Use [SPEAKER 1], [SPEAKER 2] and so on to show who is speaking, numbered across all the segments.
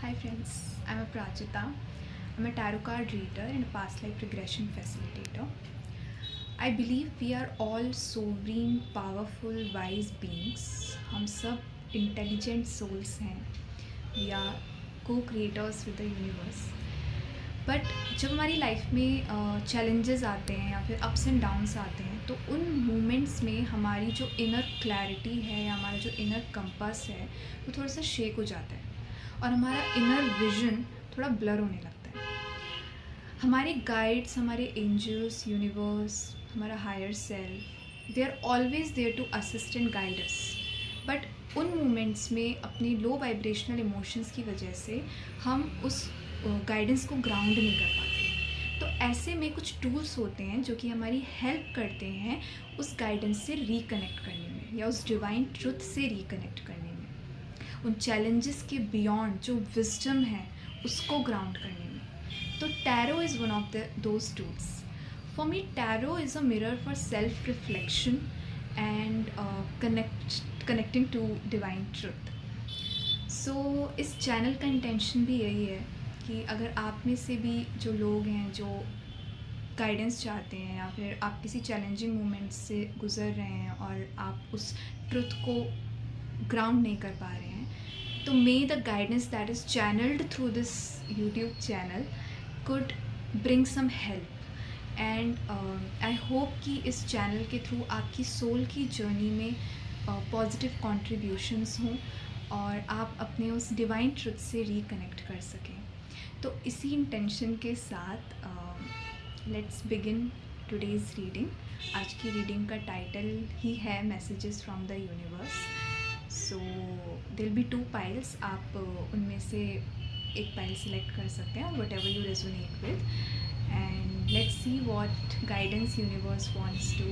[SPEAKER 1] Hi friends, I'm a Prajita. I'm a tarot card reader and a past life regression facilitator. I believe we are all sovereign, powerful, wise beings. हम सब intelligent souls हैं. We are co-creators with the universe. But जब हमारी life में challenges आते हैं या फिर अप्स एंड डाउन्स आते हैं तो उन मोमेंट्स में हमारी जो इनर क्लैरिटी है या हमारा जो इनर कंपास है वो थोड़ा सा शेक हो जाता है और हमारा इनर विजन थोड़ा ब्लर होने लगता है. हमारे गाइड्स, हमारे एंजल्स, यूनिवर्स, हमारा higher self, they are always there to assist and guide us. But उन मोमेंट्स में अपने लो वाइब्रेशनल इमोशंस की वजह से हम उस गाइडेंस को ग्राउंड नहीं कर पाते. तो ऐसे में कुछ टूल्स होते हैं जो कि हमारी हेल्प करते हैं उस गाइडेंस से रिकनेक्ट करने में या उस डिवाइन ट्रुथ से रिकनेक्ट करने में, उन चैलेंजेस के बियॉन्ड जो विजडम है उसको ग्राउंड करने में. तो tarot is one of those tools. For me tarot is a mirror for self reflection and connecting to divine truth. So इस चैनल का इंटेंशन भी यही है कि अगर आप में से भी जो लोग हैं जो गाइडेंस चाहते हैं या फिर आप किसी चैलेंजिंग मोमेंट्स से गुज़र रहे हैं और आप उस ट्रुथ को ग्राउंड नहीं कर पा रहे हैं, तो may the guidance that is channelled through this YouTube channel could bring some help. And I hope कि इस चैनल के थ्रू आपकी सोल की जर्नी में पॉजिटिव कॉन्ट्रीब्यूशंस हों और आप अपने उस डिवाइन ट्रुथ से रिकनेक्ट कर सकें. तो इसी इंटेंशन के साथ लेट्स बिगिन टुडेज़ रीडिंग. आज की रीडिंग का टाइटल ही है messages from the universe. So there be 2 piles. आप उनमें से एक पाइल सिलेक्ट कर सकते हैं, whatever you resonate with, and let's see what guidance universe wants to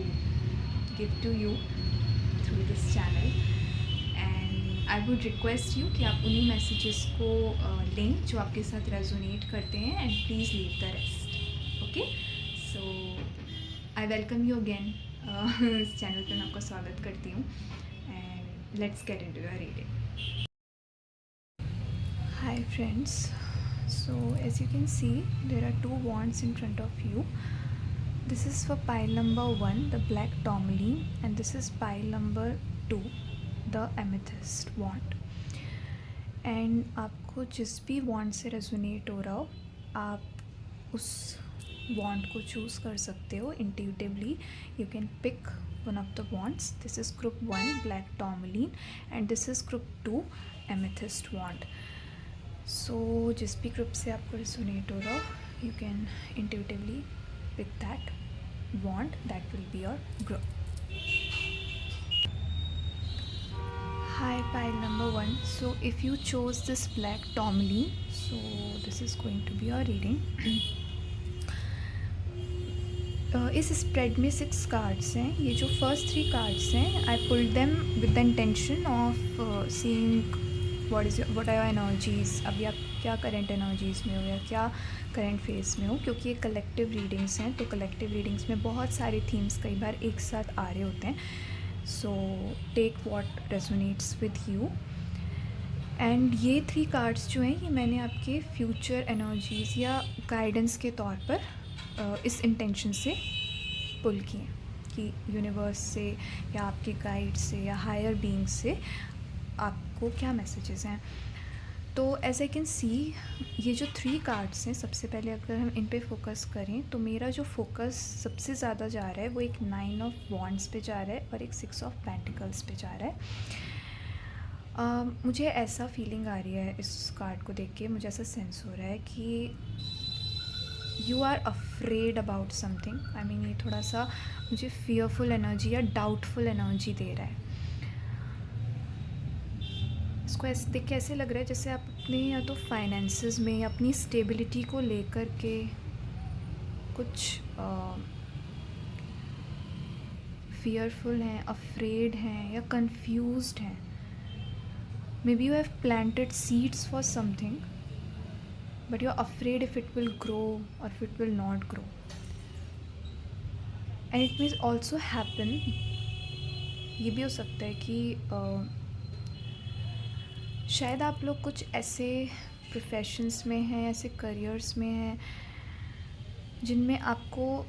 [SPEAKER 1] give to you through this channel. I would request you कि आप उन्हीं मैसेजेस को लें जो आपके साथ रेजोनेट करते हैं, and please leave the rest. Okay, so I welcome you again. इस चैनल पे मैं आपका स्वागत करती हूँ, and let's get into the reading. Hi friends, so as you can see there are 2 wands in front of you. This is for pile number 1, the black tourmaline, and this is pile number 2, the amethyst wand. And आपको जिस भी वॉन्ड से resonate हो रहा हो आप उस वॉन्ड को चूज़ कर सकते हो intuitively. You can pick one of the wands. This is group 1 black tourmaline and this is group 2 amethyst wand. So जिस भी ग्रुप से आपको रेजोनेट हो रहा हो you can intuitively pick that wand that will be your group. Hi pile number 1. So if you chose this black tourmaline, so this is going to be your reading. इस spread में 6 cards हैं. ये जो first 3 cards हैं I pulled them with the intention of seeing what are your energies. अभी आप क्या current energies में हो या क्या करंट फेज में हो, क्योंकि ये कलेक्टिव रीडिंग्स हैं. तो कलेक्टिव रीडिंग्स में बहुत सारे थीम्स कई बार एक साथ आ रहे होते हैं. So take what resonates with you. And ये 3 कार्ड्स जो हैं ये मैंने आपके फ्यूचर एनर्जीज़ या गाइडेंस के तौर पर इस इंटेंशन से पुल किए कि यूनिवर्स से या आपके गाइड से या हायर बीइंग से आपको क्या मैसेजेस हैं. तो एज आई कैन सी ये जो 3 कार्ड्स हैं, सबसे पहले अगर हम इन पे फोकस करें तो मेरा जो फोकस सबसे ज़्यादा जा रहा है वो एक 9 ऑफ वॉन्ड्स पे जा रहा है और एक 6 ऑफ पेंटिकल्स पे जा रहा है. मुझे ऐसा फीलिंग आ रही है इस कार्ड को देख के, मुझे ऐसा सेंस हो रहा है कि you are afraid about something. I mean ये थोड़ा सा मुझे फियरफुल एनर्जी या डाउटफुल एनर्जी दे रहा है. इसको ऐसे देख के ऐसे लग रहा है जैसे आप अपने या तो फाइनेंसेस में या अपनी स्टेबिलिटी को लेकर के कुछ फियरफुल हैं, अफ्रेड हैं या कंफ्यूज्ड हैं. Maybe you have planted seeds for something but you are afraid if it will grow or if it will not grow. And it means also happen, ये भी हो सकता है कि शायद आप लोग कुछ ऐसे प्रोफेशंस में हैं, ऐसे करियर्स में हैं जिनमें आपको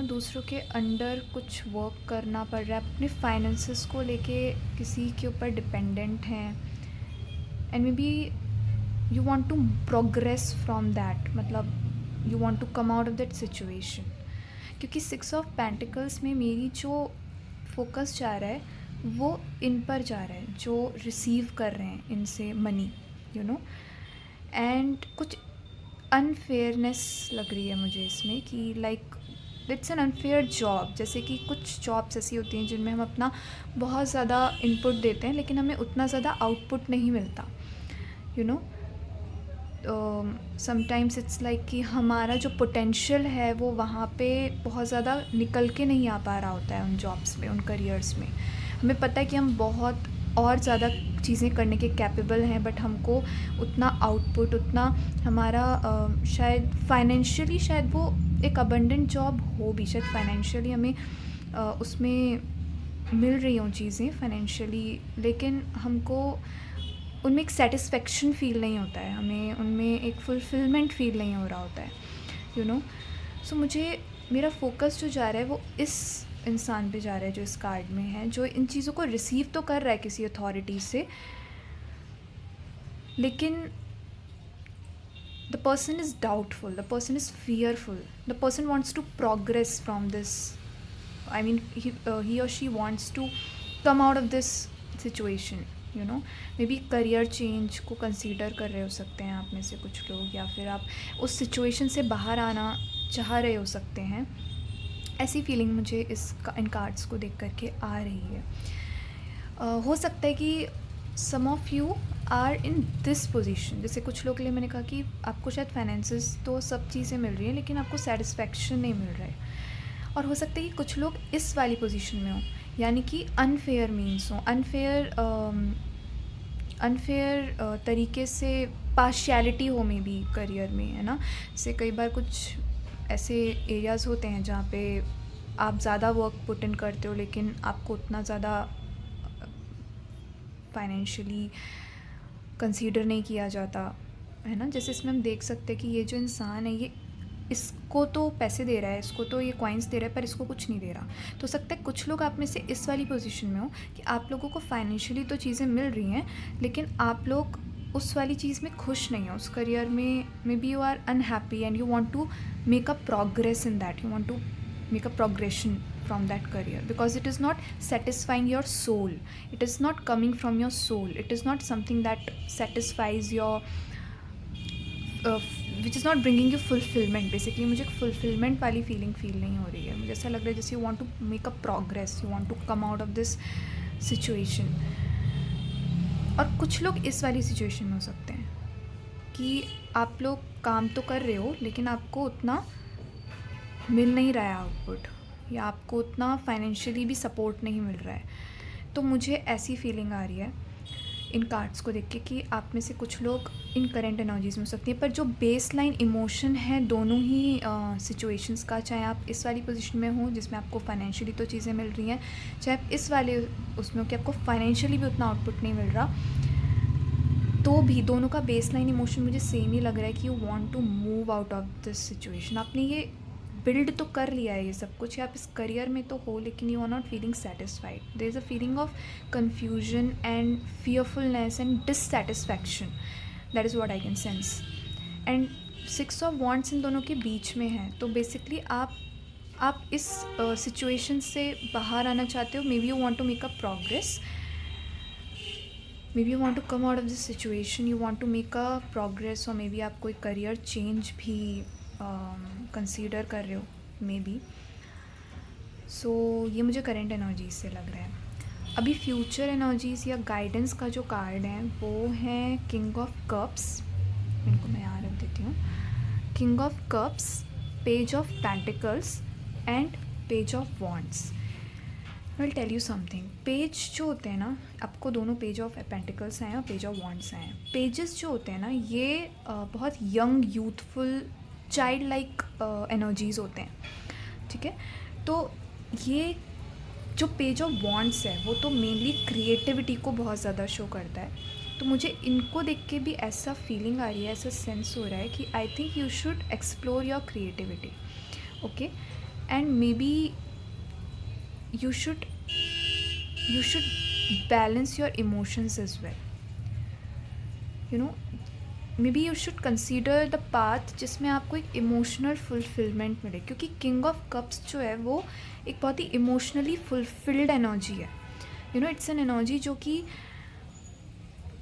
[SPEAKER 1] दूसरों के अंडर कुछ वर्क करना पड़ रहा है, अपने फाइनेंसेस को लेके किसी के ऊपर डिपेंडेंट हैं, and maybe you want to progress from that, मतलब you want to come out of that situation. क्योंकि 6 ऑफ पेंटिकल्स में मेरी जो फोकस जा रहा है वो इन पर जा रहा है जो रिसीव कर रहे हैं इनसे मनी, एंड कुछ अनफेयरनेस लग रही है मुझे इसमें कि like it's an unfair job. जैसे कि कुछ जॉब्स ऐसी होती हैं जिनमें हम अपना बहुत ज़्यादा इनपुट देते हैं लेकिन हमें उतना ज़्यादा आउटपुट नहीं मिलता. समटाइम्स इट्स लाइक कि हमारा जो पोटेंशियल है वो वहाँ पे बहुत ज़्यादा निकल के नहीं आ पा रहा होता है उन जॉब्स में, उन करियर्स में. हमें पता है कि हम बहुत और ज़्यादा चीज़ें करने के कैपेबल हैं, बट हमको उतना आउटपुट, उतना हमारा शायद फाइनेंशियली शायद वो एक अबंडेंट जॉब हो भी, शायद फाइनेंशियली हमें उसमें मिल रही हों चीज़ें फाइनेंशियली, लेकिन हमको उनमें एक सेटिस्फेक्शन फ़ील नहीं होता है, हमें उनमें एक फुलफिलमेंट फ़ील नहीं हो रहा होता है. सो मुझे मेरा फोकस जो जा रहा है वो इस इंसान पे जा रहा है जो इस कार्ड में है, जो इन चीज़ों को रिसीव तो कर रहा है किसी अथॉरिटी से, लेकिन the person is doubtful, the person is fearful, the person wants to progress from this. I mean, he or she wants to come out of this situation, may be career change को consider कर रहे हो सकते हैं आप में से कुछ लोग, या फिर आप उस सिचुएशन से बाहर आना चाह रहे हो सकते हैं. ऐसी फीलिंग मुझे इन कार्ड्स को देख करके आ रही है. हो सकता है कि some of you are in this position. जैसे कुछ लोग के लिए मैंने कहा कि आपको शायद फाइनेंसेस तो सब चीज़ें मिल रही हैं लेकिन आपको सेटिस्फेक्शन नहीं मिल रहा है. और हो सकता है कि कुछ लोग इस वाली पोजीशन में हों, यानी कि अनफेयर मीन्स हों, अनफेयर तरीके से पार्शियलिटी हो मे बी करियर में, है ना. जैसे कई बार कुछ ऐसे एरियाज़ होते हैं जहाँ पे आप ज़्यादा वर्क पुट इन करते हो लेकिन आपको उतना ज़्यादा फाइनेंशियली कंसीडर नहीं किया जाता, है ना. जैसे इसमें हम देख सकते हैं कि ये जो इंसान है, ये इसको तो पैसे दे रहा है, इसको तो ये कॉइन्स दे रहा है, पर इसको कुछ नहीं दे रहा. तो हो सकता है कुछ लोग आप में से इस वाली पोजीशन में हो कि आप लोगों को फाइनेंशियली तो चीज़ें मिल रही हैं लेकिन आप लोग उस वाली चीज़ में खुश नहीं हो, उस करियर में maybe you are unhappy and you want to make a progress in that, you want to make a progression from that career because it is not satisfying your soul, it is not coming from your soul, it is not something that satisfies your which is not bringing you fulfillment. Basically मुझे fulfillment वाली feeling feel नहीं हो रही है. मुझे ऐसा लग रहा है जैसे you want to make a progress, you want to come out of this situation. और कुछ लोग इस वाली situation में हो सकते हैं कि आप लोग काम तो कर रहे हो लेकिन आपको उतना मिल नहीं रहा है आउटपुट, या आपको उतना फाइनेंशियली भी सपोर्ट नहीं मिल रहा है. तो मुझे ऐसी फीलिंग आ रही है इन कार्ड्स को देख के कि आप में से कुछ लोग इन करेंट एनर्जीज़ में हो सकती है, पर जो बेस लाइन इमोशन है दोनों ही सिचुएशंस का, चाहे आप इस वाली पोजीशन में हो जिसमें आपको फाइनेंशियली तो चीज़ें मिल रही हैं, चाहे आप इस वाले उसमें हो कि आपको फाइनेंशियली भी उतना आउटपुट नहीं मिल रहा, तो भी दोनों का बेस लाइन इमोशन मुझे सेम ही लग रहा है कि you want to move out of this situation. आपने ये बिल्ड तो कर लिया है ये सब कुछ, आप इस करियर में तो हो लेकिन you are not feeling satisfied. There is a feeling of confusion and fearfulness and dissatisfaction, that is what I can sense. And 6 of wands in दोनों के बीच में है. तो बेसिकली आप इस सिचुएशन से बाहर आना चाहते हो. Maybe you want to make a progress, maybe you want to come out of this situation, you want to make a progress, और मे बी आप कोई करियर चेंज भी कंसीडर कर रहे हो मे बी. सो ये मुझे current energies से लग रहा है. अभी फ्यूचर एनर्जीज़ या गाइडेंस का जो कार्ड है वो है किंग ऑफ कप्स. इनको मैं यहाँ रख देती हूँ. King of cups, page of pentacles and page of wands. I will tell you something. Page जो होते हैं ना, आपको दोनों पेज ऑफ पेंटिकल्स हैं और पेज ऑफ वॉन्ड्स हैं. पेजेस जो होते हैं ना, ये बहुत young, youthful, child like energies होते हैं, ठीक है. तो ये जो पेज ऑफ वॉन्ड्स है वो तो मेनली क्रिएटिविटी को बहुत ज़्यादा शो करता है, तो मुझे इनको देख के भी ऐसा फीलिंग आ रही है, ऐसा सेंस हो रहा है कि I think you should explore your creativity, okay, and maybe you should balance your emotions as well, you know, maybe you should consider the path जिसमें आपको एक इमोशनल फुलफिलमेंट मिले, क्योंकि किंग ऑफ कप्स जो है वो एक बहुत ही इमोशनली फुलफिल्ड एनर्जी है, you no, it's an energy जो कि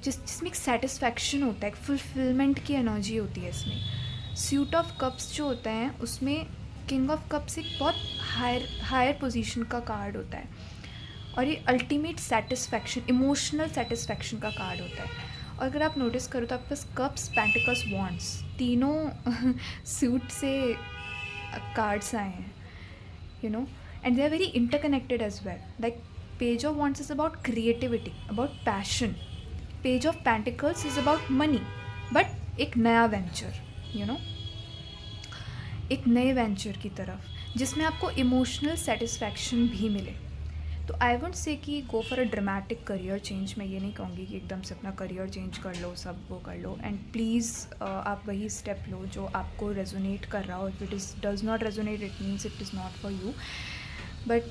[SPEAKER 1] जिसमें एक सेटिस्फैक्शन होता है, एक फुलफिलमेंट की एनर्जी होती है इसमें। सूट ऑफ कप्स जो होता है उसमें किंग ऑफ कप्स एक बहुत हायर पोजीशन का कार्ड होता है, और ये अल्टीमेट सेटिस्फैक्शन, इमोशनल सेटिस्फैक्शन का कार्ड होता है। और अगर आप नोटिस करो तो आपके पास कप्स, पेंटिकल्स, वॉन्ड्स, तीनों सूट से कार्ड्स आए हैं, you know, and they are very interconnected as well. Like page of wands is about creativity, about passion, page of pentacles is about money, but एक नया वेंचर, यू नो, एक नए venture की तरफ जिसमें आपको इमोशनल सेटिस्फैक्शन भी मिले। तो आई वोंट से कि go for a dramatic career change, मैं ये नहीं कहूँगी कि एकदम से अपना करियर चेंज कर लो, सब वो कर लो, एंड प्लीज़ आप वही स्टेप लो जो आपको रेजोनेट कर रहा हो। If it is does not resonate, it means it is not for you, but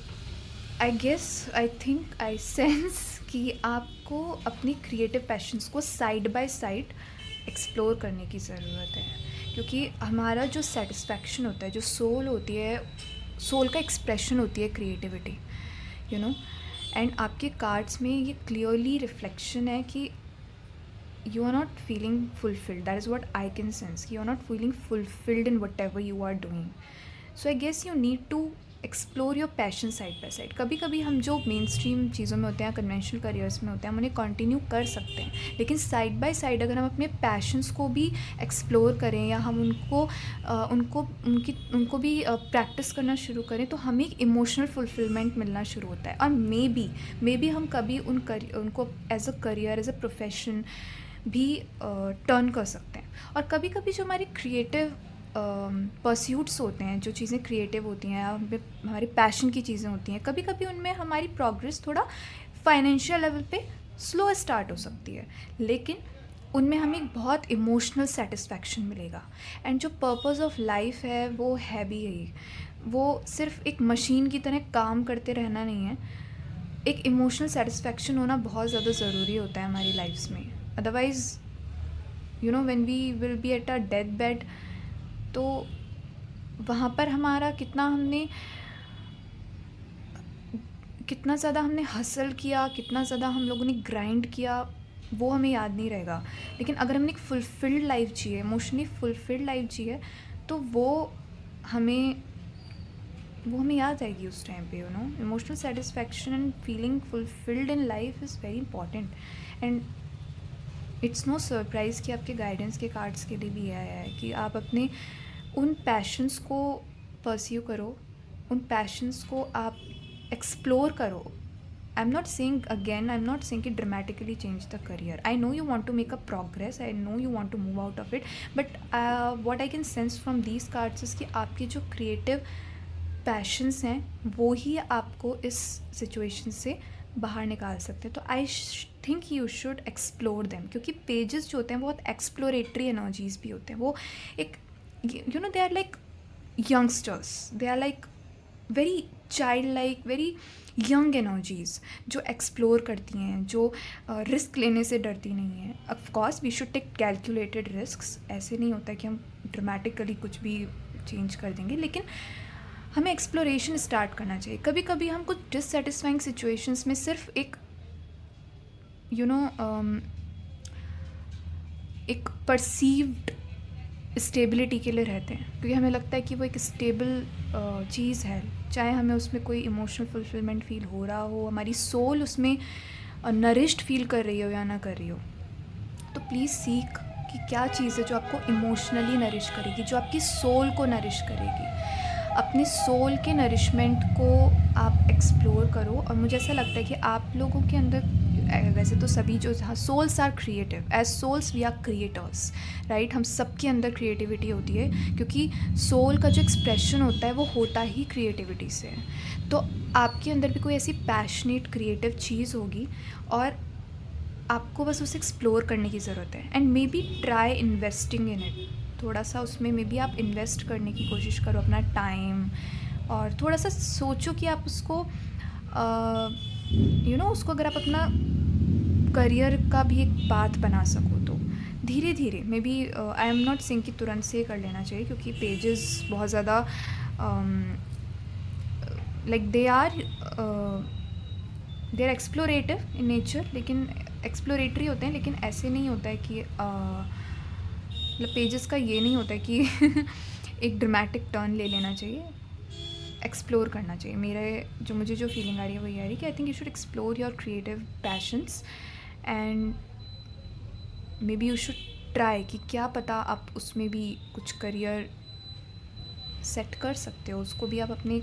[SPEAKER 1] I guess, I think, I sense कि आपको अपनी क्रिएटिव पैशंस को साइड बाय साइड एक्सप्लोर करने की ज़रूरत है, क्योंकि हमारा जो सेटिस्फैक्शन होता है, जो सोल होती है, सोल का एक्सप्रेशन होती है क्रिएटिविटी, यू नो, एंड आपके कार्ड्स में ये क्लियरली रिफ्लेक्शन है कि you are not feeling fulfilled. That is what I can sense. You are not feeling fulfilled in whatever you are doing. So I guess you need to explore your passion side by side. कभी कभी हम जो main stream चीज़ों में होते हैं, conventional careers में होते हैं, हम उन्हें कंटिन्यू कर सकते हैं, लेकिन साइड बाय साइड अगर हम अपने पैशंस को भी एक्सप्लोर करें या हम उनको भी प्रैक्टिस करना शुरू करें, तो हमें एक इमोशनल फुलफिलमेंट मिलना शुरू होता है। और मे बी हम कभी उनको as a career, as a profession भी टर्न कर सकते हैं। और कभी कभी जो हमारी क्रिएटिव परस्यूट्स होते हैं, जो चीज़ें क्रिएटिव होती हैं, हमारे पैशन की चीज़ें होती हैं, कभी कभी उनमें हमारी प्रोग्रेस थोड़ा फाइनेंशियल लेवल पे स्लो स्टार्ट हो सकती है, लेकिन उनमें हमें एक बहुत इमोशनल सेटिस्फैक्शन मिलेगा। एंड जो पर्पस ऑफ लाइफ है वो है भी यही, वो सिर्फ एक मशीन की तरह काम करते रहना नहीं है, एक इमोशनल सेटिस्फैक्शन होना बहुत ज़्यादा ज़रूरी होता है हमारी लाइफ्स में। Otherwise you know when we will be at a death bed, तो वहाँ पर हमारा कितना ज़्यादा हमने हसल किया, कितना ज़्यादा हम लोगों ने ग्राइंड किया, वो हमें याद नहीं रहेगा। लेकिन अगर हमने एक फुलफिल्ड लाइफ जी है, इमोशनली फुलफिल्ड लाइफ जी है, तो वो हमें याद आएगी उस टाइम पे, you know. Emotional satisfaction and feeling fulfilled in life is very important, and it's no surprise कि आपके गाइडेंस के कार्ड्स के लिए भी आया है कि आप अपने उन पैशंस को परस्यू करो, उन पैशंस को आप एक्सप्लोर करो। आई एम नॉट सेइंग कि dramatically change the career. I know you want to make a progress, I know you want to move out of it, but what I can sense from these cards is कि आपके जो creative patience हैं वो ही आपको इस situation से बाहर निकाल सकते हैं। तो आई think you should explore them, क्योंकि पेजेस जो होते हैं बहुत एक्सप्लोरेटरी एनर्जीज भी होते हैं। वो एक you know they are like youngsters, they are like very child like, very young energies जो एक्सप्लोर करती हैं, जो रिस्क लेने से डरती नहीं हैं। Of course we should take calculated risks, ऐसे नहीं होता कि हम ड्रामेटिकली कुछ भी चेंज कर देंगे, लेकिन हमें एक्सप्लोरेशन स्टार्ट करना चाहिए। कभी कभी हम कुछ डिससेटिस्फाइंग सिचुएशंस में सिर्फ एक एक परसीव्ड स्टेबिलिटी के लिए रहते हैं, क्योंकि हमें लगता है कि वो एक स्टेबल चीज़ है, चाहे हमें उसमें कोई इमोशनल फुलफिलमेंट फील हो रहा हो, हमारी सोल उसमें नरिश्ड फील कर रही हो या ना कर रही हो। तो प्लीज़ सीख कि क्या चीज़ है जो आपको इमोशनली नरिश करेगी, जो आपकी सोल को नरिश करेगी। अपने सोल के नरिशमेंट को आप एक्सप्लोर करो। और मुझे ऐसा लगता है कि आप लोगों के अंदर, वैसे तो सभी जो souls are creative, as souls we are creators, right. हम सबके अंदर क्रिएटिविटी होती है, क्योंकि सोल का जो एक्सप्रेशन होता है वो होता ही क्रिएटिविटी से है। तो आपके अंदर भी कोई ऐसी पैशनेट क्रिएटिव चीज़ होगी, और आपको बस उसे एक्सप्लोर करने की ज़रूरत है and may be try investing in it. थोड़ा सा उसमें मे बी आप इन्वेस्ट करने की कोशिश करो अपना टाइम, और थोड़ा सा सोचो कि आप उसको उसको अगर आप अपना करियर का भी एक पाथ बना सको तो धीरे धीरे may be, I am not saying कि तुरंत से कर लेना चाहिए, क्योंकि पेजेस बहुत ज़्यादा like they are explorative in nature, लेकिन एक्सप्लोरेटरी होते हैं, लेकिन ऐसे नहीं होता है कि मतलब पेजेस का ये नहीं होता है कि एक ड्रामेटिक टर्न ले लेना चाहिए, एक्सप्लोर करना चाहिए। मुझे जो फीलिंग आ रही है वही आ रही है कि I think you should explore your creative patience and maybe you should try कि क्या पता आप उसमें भी कुछ करियर सेट कर सकते हो, उसको भी आप अपने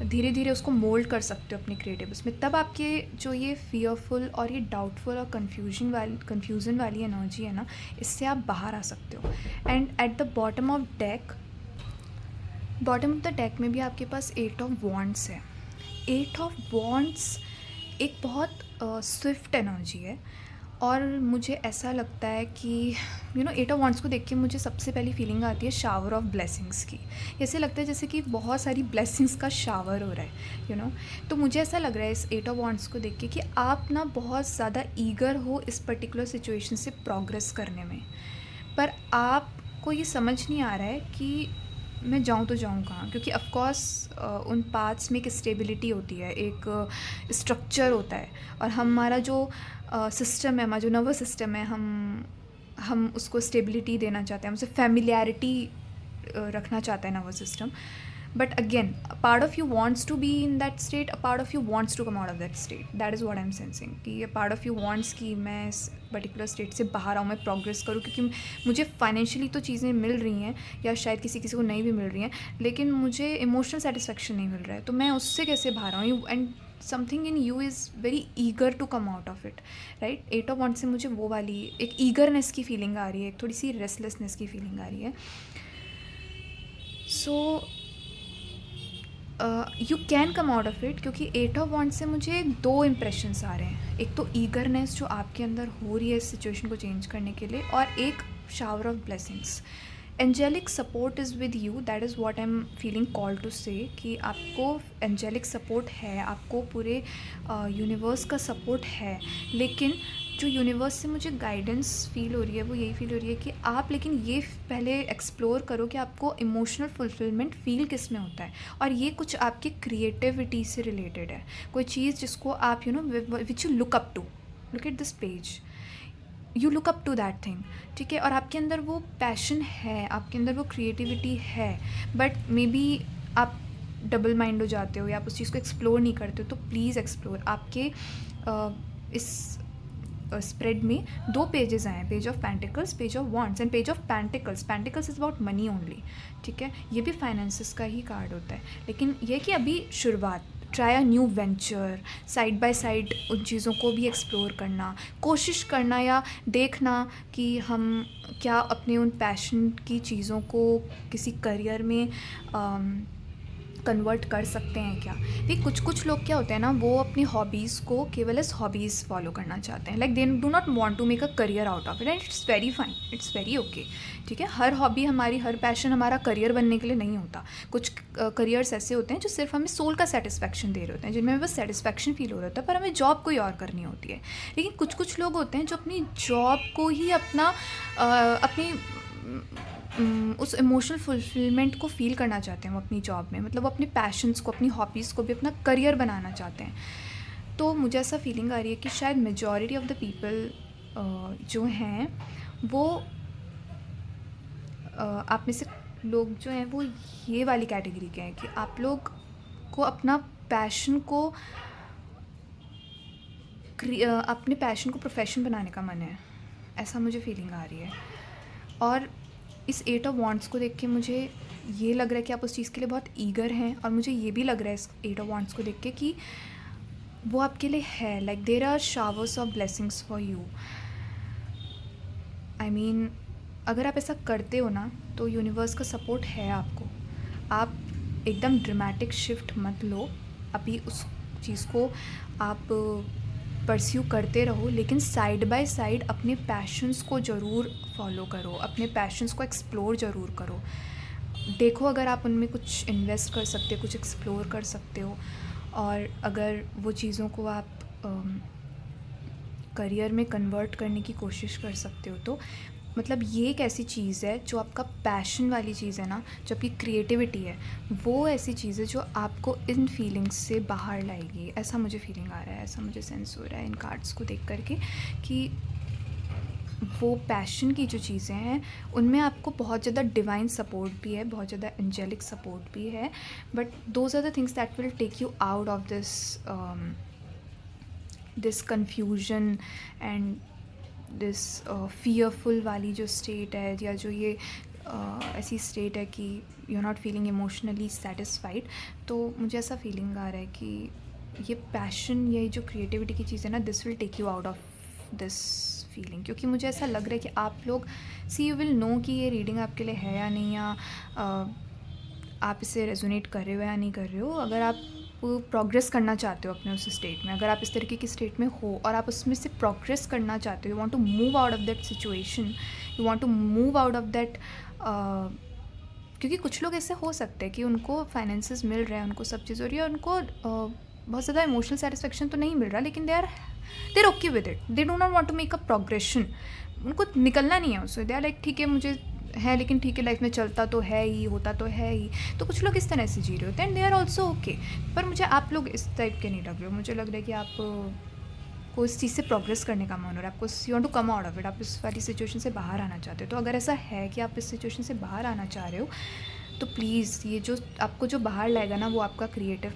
[SPEAKER 1] धीरे धीरे उसको मोल्ड कर सकते हो अपने क्रिएटिव उसमें। तब आपके जो ये फियरफुल और ये डाउटफुल और कन्फ्यूज़न वाली एनर्जी है ना, इससे आप बाहर आ सकते हो। And at the bottom of the deck में भी आपके पास 8 ऑफ वॉन्ड्स है। 8 ऑफ वॉन्ड्स एक बहुत स्विफ्ट एनर्जी है, और मुझे ऐसा लगता है कि 8 ऑफ वॉन्ड्स को देख के मुझे सबसे पहली फीलिंग आती है शावर ऑफ ब्लेसिंग्स की। ऐसे लगता है जैसे कि बहुत सारी ब्लेसिंग्स का शावर हो रहा है, तो मुझे ऐसा लग रहा है इस 8 ऑफ वॉन्ड्स को देख के कि आप ना बहुत ज़्यादा ईगर हो इस पर्टिकुलर सिचुएशन से प्रोग्रेस करने में, पर आपको ये समझ नहीं आ रहा है कि मैं जाऊँ तो जाऊँ कहाँ, क्योंकि ऑफकोर्स उन पाथ्स में एक स्टेबिलिटी होती है, एक स्ट्रक्चर होता है, और हमारा जो सिस्टम है, हमारा जो नर्वस सिस्टम है, हम उसको स्टेबिलिटी देना चाहते हैं, हमसे फैमिलियरिटी रखना चाहता है nervous system. But again, a part of you wants to be in that state, a part of you wants to come out of that state. That is what I'm sensing, कि a part of you wants कि मैं इस particular state से बाहर आऊँ, मैं progress करूँ, क्योंकि मुझे फाइनेंशियली तो चीज़ें मिल रही हैं, या शायद किसी को नहीं भी मिल रही हैं, लेकिन मुझे इमोशनल सेटिस्फेक्शन नहीं मिल रहा है, तो मैं उससे कैसे बाहर आऊँ। And something in you is very eager to come out of it, right. 8 of wands से मुझे वो वाली एक ईगरनेस की फीलिंग आ रही है, एक थोड़ी सी रेस्टलेसनेस की फीलिंग आ रही है। सो you can come out of it, क्योंकि 8 ऑफ वॉन्ड्स से मुझे 2 इम्प्रेशंस आ रहे हैं। एक तो ईगरनेस जो आपके अंदर हो रही है इस सिचुएशन को चेंज करने के लिए, और एक shower of blessings. Angelic support is with you, that is what I am feeling call to say, कि आपको एंजेलिक सपोर्ट है, आपको पूरे यूनिवर्स का सपोर्ट है, लेकिन जो यूनिवर्स से मुझे गाइडेंस फील हो रही है वो यही फील हो रही है कि आप लेकिन ये पहले एक्सप्लोर करो कि आपको इमोशनल फुलफिलमेंट फील किस में होता है, और ये कुछ आपकी क्रिएटिविटी से रिलेटेड है, कोई चीज़ जिसको आप which you look up to, look at this page, you look up to that thing, ठीक है। और आपके अंदर वो पैशन है, आपके अंदर वो क्रिएटिविटी है, बट मे बी आप डबल माइंड हो जाते हो, या आप उस चीज़ को एक्सप्लोर नहीं करते हो। तो प्लीज़ एक्सप्लोर। आपके इस स्प्रेड में 2 पेजेस आए हैं, page of pentacles, page of wands and page of pentacles. Pentacles is about money only, ठीक है। ये भी फाइनेंसिस का ही कार्ड होता है, लेकिन ये कि अभी शुरुआत, try a new venture, side by side उन चीज़ों को भी एक्सप्लोर करना, कोशिश करना या देखना कि हम क्या अपने उन पैशन की चीज़ों को किसी करियर में कन्वर्ट कर सकते हैं क्या। देखिए कुछ लोग क्या होते हैं ना, वो अपनी हॉबीज़ को केवल एज हॉबीज़ फॉलो करना चाहते हैं, like they do not want to make a career out of it, and it's very fine, it's very okay, ठीक है। हर हॉबी हमारी, हर पैशन हमारा करियर बनने के लिए नहीं होता। कुछ करियर्स ऐसे होते हैं जो सिर्फ हमें सोल का सेटिस्फैक्शन दे रहे होते हैं, जिनमें हमें बस सेटिस्फैक्शन फील हो रहा होता है, पर हमें जॉब कोई और करनी होती है। लेकिन कुछ लोग होते हैं जो अपनी जॉब को ही अपना अपनी उस इमोशनल फुलफिलमेंट को फील करना चाहते हैं वो अपनी जॉब में, मतलब वो अपने पैशंस को, अपनी हॉबीज़ को भी अपना करियर बनाना चाहते हैं। तो मुझे ऐसा फीलिंग आ रही है कि शायद मेजॉरिटी ऑफ द पीपल जो हैं वो आप में से लोग जो हैं वो ये वाली कैटेगरी के हैं कि आप लोग को अपना पैशन को अपने पैशन को प्रोफेशन बनाने का मन है, ऐसा मुझे फीलिंग आ रही है। और इस 8 ऑफ वॉन्ड्स को देख के मुझे ये लग रहा है कि आप उस चीज़ के लिए बहुत ईगर हैं, और मुझे ये भी लग रहा है इस 8 ऑफ वॉन्ड्स को देख के कि वो आपके लिए है, like there are showers of blessings for you. I mean अगर आप ऐसा करते हो ना, तो यूनिवर्स का सपोर्ट है आपको। आप एकदम ड्रामेटिक शिफ्ट मत लो, अभी उस चीज़ को आप परस्यू करते रहो, लेकिन साइड बाय साइड अपने पैशंस को ज़रूर फॉलो करो, अपने पैशंस को एक्सप्लोर ज़रूर करो। देखो अगर आप उनमें कुछ इन्वेस्ट कर सकते हो, कुछ एक्सप्लोर कर सकते हो, और अगर वो चीज़ों को आप करियर में कन्वर्ट करने की कोशिश कर सकते हो, तो मतलब ये एक ऐसी चीज़ है जो आपका पैशन वाली चीज़ है ना, जो आपकी क्रिएटिविटी है, वो ऐसी चीज़ है जो आपको इन फीलिंग्स से बाहर लाएगी। ऐसा मुझे फीलिंग आ रहा है, ऐसा मुझे सेंस हो रहा है इन कार्ड्स को देख करके, कि वो पैशन की जो चीज़ें हैं उनमें आपको बहुत ज़्यादा डिवाइन सपोर्ट भी है, बहुत ज़्यादा एंजेलिक सपोर्ट भी है, but those are the things that will take you out of this confusion and this fearful वाली जो स्टेट है, या जो ये ऐसी स्टेट है कि you are not feeling emotionally satisfied. तो मुझे ऐसा फीलिंग आ रहा है कि ये पैशन, ये जो क्रिएटिविटी की चीज़ है ना, this will take you out of this feeling, क्योंकि मुझे ऐसा लग रहा है कि आप लोग यू विल नो कि ये रीडिंग आपके लिए है या नहीं, या आप इसे रेजोनेट कर रहे हो या नहीं कर रहे हो। अगर आप प्रोग्रेस करना चाहते हो अपने उस स्टेट में, अगर आप इस तरीके की स्टेट में हो और आप उसमें से प्रोग्रेस करना चाहते हो, you want to move out of that situation, you want to move out of that, क्योंकि कुछ लोग ऐसे हो सकते हैं कि उनको फाइनेंसेस मिल रहे हैं, उनको सब चीज़ हो रही है, उनको बहुत ज़्यादा इमोशनल सेटिस्फेक्शन तो नहीं मिल रहा, लेकिन they are okay with it, they do not want to make a progression, उनको निकलना नहीं है उससे, दे आर लाइक ठीक है मुझे है, लेकिन ठीक है लाइफ में चलता तो है ही, होता तो है ही। तो कुछ लोग इस तरह से जी रहे होते हैं and they are also okay, पर मुझे आप लोग इस टाइप के नहीं लग रहे हो। मुझे लग रहा है कि आप को इस चीज़ से प्रोग्रेस करने का मन हो रहा है, आपको you want to come out of it, आप इस वाली सिचुएशन से बाहर आना चाहते हो। तो अगर ऐसा है कि आप इस सिचुएशन से बाहर आना चाह रहे हो, तो प्लीज़ ये जो आपको जो बाहर लाएगा ना, वो आपका क्रिएटिव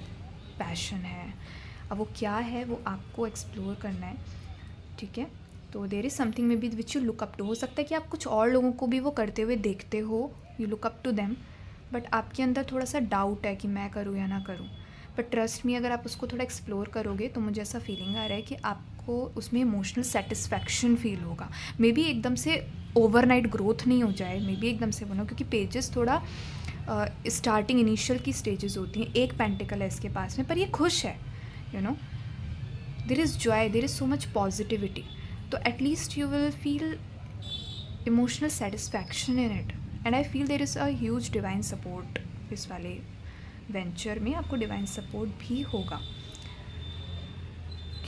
[SPEAKER 1] पैशन है। अब वो क्या है वो आपको एक्सप्लोर करना है, ठीक है। तो there is something maybe which you look up to. हो सकता है कि आप कुछ और लोगों को भी वो करते हुए देखते हो, you look up to them, but आपके अंदर थोड़ा सा डाउट है कि मैं करूँ या ना करूँ। बट ट्रस्ट मी, अगर आप उसको थोड़ा एक्सप्लोर करोगे तो मुझे ऐसा फीलिंग आ रहा है कि आपको उसमें इमोशनल सेटिस्फैक्शन फील होगा। मे बी एकदम से ओवरनाइट ग्रोथ नहीं हो जाए, मे बी एकदम से बनो, क्योंकि पेजेस थोड़ा स्टार्टिंग इनिशियल की स्टेजेस होती हैं। एक पेंटिकल है इसके पास में, पर ये खुश है, you know, there is joy, there is so much positivity. तो at least you will feel emotional satisfaction in it, and I feel there is a huge divine support. इस वाले वेंचर में आपको डिवाइन सपोर्ट भी होगा।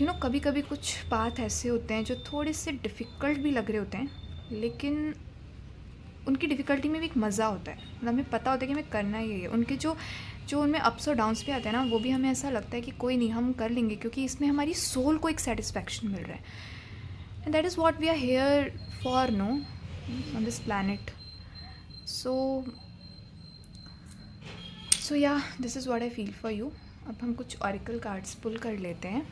[SPEAKER 1] यू नो, कभी कभी कुछ पाथ ऐसे होते हैं जो थोड़े से डिफ़िकल्ट भी लग रहे होते हैं, लेकिन उनकी डिफ़िकल्टी में भी एक मज़ा होता है। मतलब हमें पता होता है कि हमें करना ही है। उनके जो उनमें अप्स और डाउन्स भी आते हैं ना, वो भी हमें ऐसा लगता है कि कोई नहीं, हम कर लेंगे, क्योंकि इसमें हमारी सोल को एक सेटिस्फैक्शन मिल रहा है। And that is what we are here for, no, on this planet. So yeah, this is what I feel for you. अब हम कुछ oracle cards pull कर लेते हैं.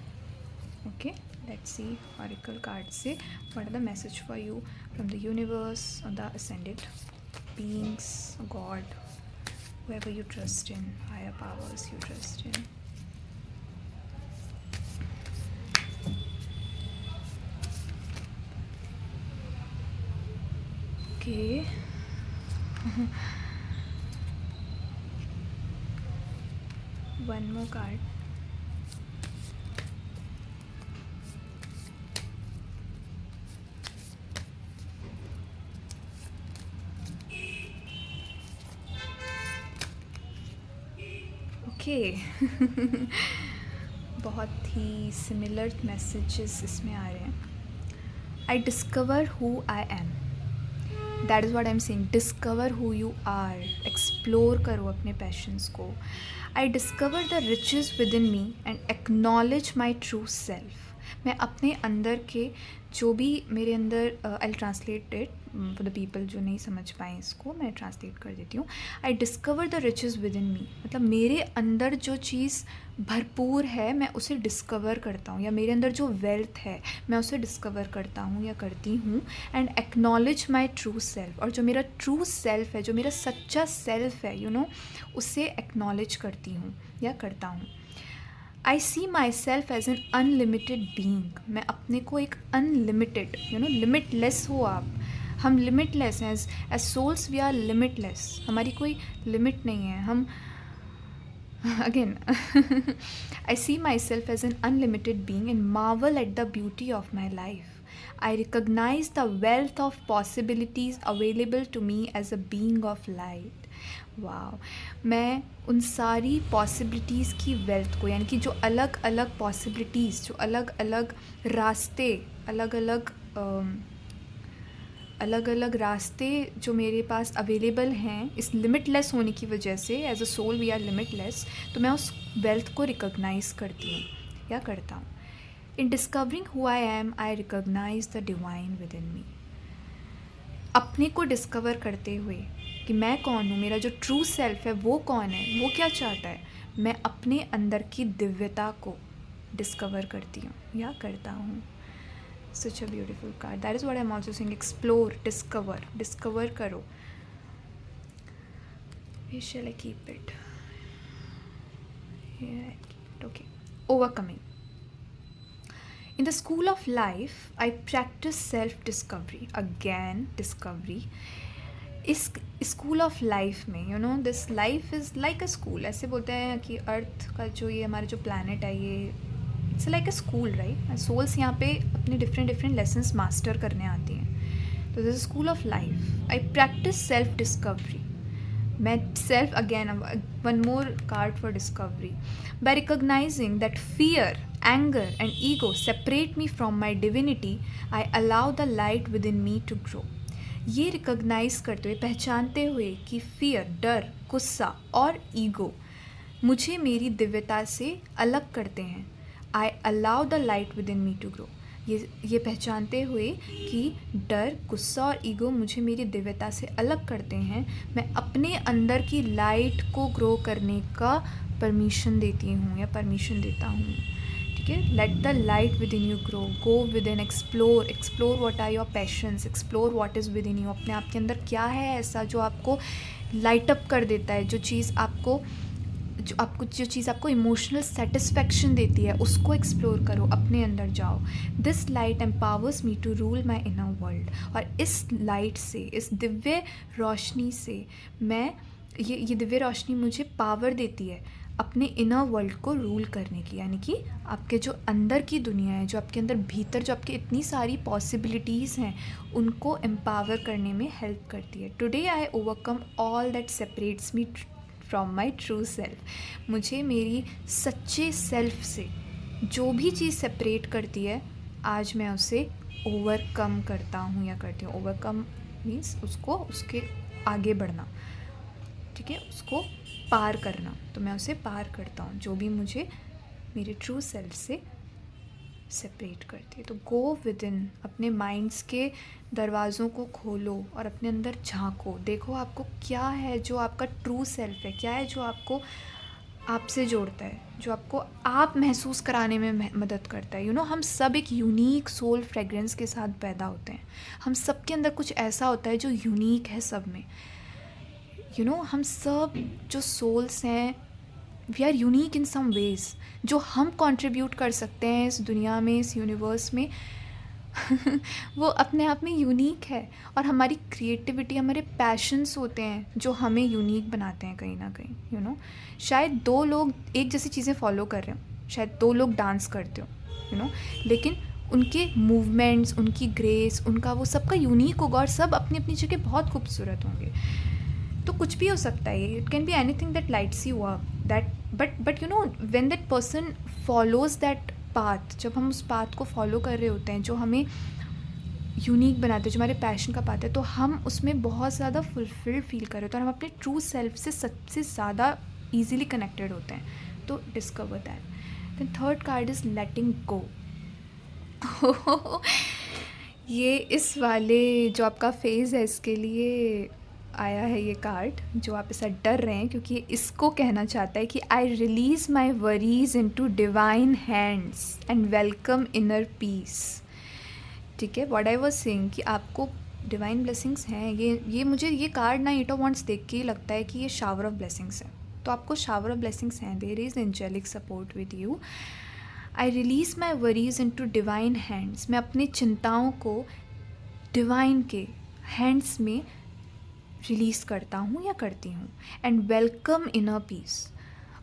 [SPEAKER 1] Okay, let's see oracle cards से what are the message for you from the universe or the ascended beings, God, whoever you trust in, higher powers you trust in. Okay. One more card. Okay. बहुत ही similar messages इसमें आ रहे हैं. I discover who I am. That is what I'm saying. Discover who you are. Explore करो अपने passions को. I discover the riches within me and acknowledge my true self. मैं अपने अंदर के जो भी मेरे अंदर I'll translate it for the people जो नहीं समझ पाए इसको, मैं ट्रांसलेट कर देती हूँ. I discover the riches within me. मतलब मेरे अंदर जो चीज़ भरपूर है मैं उसे डिस्कवर करता हूँ, या मेरे अंदर जो वेल्थ है मैं उसे डिस्कवर करता हूँ या करती हूँ. And acknowledge my true self, और जो मेरा ट्रू सेल्फ है, जो मेरा सच्चा सेल्फ है, यू नो, उसे एक्नॉलेज करती हूँ या करता हूँ. I see myself as an unlimited being. मैं अपने को एक अनलिमिटेड, यू नो, लिमिटलेस हो आप. हम लिमिटलेस हैं as souls, we are limitless. हमारी कोई लिमिट नहीं है. हम Again, I see myself as an unlimited being and marvel at the beauty of my life. I recognize the wealth of possibilities available to me as a being of light. वाह, मैं उन सारी possibilities की wealth को, यानी कि जो अलग अलग पॉसिबिलिटीज़, जो अलग अलग रास्ते, अलग अलग अलग अलग रास्ते जो मेरे पास अवेलेबल हैं इस लिमिटलेस होने की वजह से, as a soul we are limitless, तो मैं उस वेल्थ को रिकॉग्नाइज करती हूँ या करता हूँ. In discovering who I am, I recognize the divine within me. अपने को डिस्कवर करते हुए कि मैं कौन हूँ, मेरा जो ट्रू सेल्फ है वो कौन है, वो क्या चाहता है, मैं अपने अंदर की दिव्यता को डिस्कवर करती हूँ या करता हूँ. Such a beautiful card. That is what I'm also saying. Explore, discover karo. Where shall I keep it? Here I keep it. Okay. Overcoming. In the school of life, I practice self-discovery. Again, discovery. इस school of life में, you know, this life is like a school. ऐसे बोलते हैं कि अर्थ का जो ये हमारा जो प्लानट है, ये it's like a school, right. Souls यहाँ पे अपने डिफरेंट लेसन्स मास्टर करने आती हैं. तो this school of life, I practice self discovery. मैं self, again one more card for discovery. By recognizing that fear, anger and ego separate me from my divinity, I allow the light within me to grow. ये recognize करते हुए, पहचानते हुए कि fear, डर, गुस्सा और ईगो मुझे मेरी दिव्यता से अलग करते हैं. I allow the light within me to grow. ये पहचानते हुए कि डर, गुस्सा और ईगो मुझे मेरी दिव्यता से अलग करते हैं, मैं अपने अंदर की लाइट को ग्रो करने का परमिशन देती हूँ या परमिशन देता हूँ. ठीक है. Let the light within you grow. Go within, explore what are your passions, explore what is within you. अपने आप के अंदर क्या है ऐसा जो आपको लाइट अप कर देता है, जो चीज़ आपको इमोशनल सेटिस्फैक्शन देती है, उसको एक्सप्लोर करो, अपने अंदर जाओ. This light empowers me to rule my inner world. और इस लाइट से, इस दिव्य रोशनी से मैं, ये दिव्य रोशनी मुझे पावर देती है अपने इनर वर्ल्ड को रूल करने की. यानी कि आपके जो अंदर की दुनिया है, जो आपके अंदर भीतर, जो आपके इतनी सारी पॉसिबिलिटीज़ हैं, उनको एम्पावर करने में हेल्प करती है. Today I overcome all that separates me from my true self. मुझे मेरी सच्चे सेल्फ से जो भी चीज़ सेपरेट करती है, आज मैं उसे ओवरकम करता हूँ या करती हूँ. ओवरकम मीन्स उसके आगे बढ़ना. ठीक है. उसको पार करना. तो मैं उसे पार करता हूँ, जो भी मुझे मेरे ट्रू सेल्फ से सेपरेट करती है. तो गो विद इन, अपने माइंड्स के दरवाज़ों को खोलो और अपने अंदर झांको. देखो आपको क्या है जो आपका ट्रू सेल्फ है, क्या है जो आपको आपसे जोड़ता है, जो आपको आप महसूस कराने में मदद करता है. यू नो, हम सब एक यूनिक सोल फ्रेग्रेंस के साथ पैदा होते हैं. हम सब के अंदर कुछ ऐसा होता है जो यूनिक है सब में. यू नो, हम सब जो सोल्स हैं, we are unique in some ways. जो हम कंट्रीब्यूट कर सकते हैं इस दुनिया में, इस यूनिवर्स में, वो अपने आप में यूनिक है. और हमारी क्रिएटिविटी, हमारे पैशंस होते हैं जो हमें यूनिक बनाते हैं कहीं ना कहीं. यू नो, शायद दो लोग एक जैसी चीज़ें फॉलो कर रहे हो, शायद दो लोग डांस करते हो, यू नो, लेकिन उनके मूवमेंट्स, उनकी ग्रेस, उनका वो सबका यूनिक होगा और सब अपनी अपनी जगह बहुत खूबसूरत होंगे. तो कुछ भी हो सकता है. It can be anything that lights you up, that but you know, when that person follows that path, जब हम उस पाथ को फॉलो कर रहे होते हैं जो हमें यूनिक बनाते हैं, जो हमारे पैशन का पाथ है, तो हम उसमें बहुत ज़्यादा फुलफिल्ड फील कर रहे होते हैं और हम अपने ट्रू सेल्फ से सबसे ज़्यादा ईजीली कनेक्टेड होते हैं. तो discover that. Then third card is letting go. ये इस वाले जो आपका फेज़ है, इसके लिए आया है ये कार्ड, जो आप ऐसा डर रहे हैं, क्योंकि इसको कहना चाहता है कि I release my worries into divine hands and welcome inner peace. ठीक है. व्हाट आई वाज सेइंग कि आपको डिवाइन ब्लेसिंग्स हैं. ये मुझे ये कार्ड ना एट ऑफ वांड्स देख के ही लगता है कि ये शावर ऑफ ब्लेसिंग्स है. तो आपको शावर ऑफ ब्लेसिंग्स हैं. There is angelic support with you. I release my worries into divine hands. मैं अपनी चिंताओं को डिवाइन के हैंड्स में रिलीज़ करता हूँ या करती हूँ. And welcome inner piece.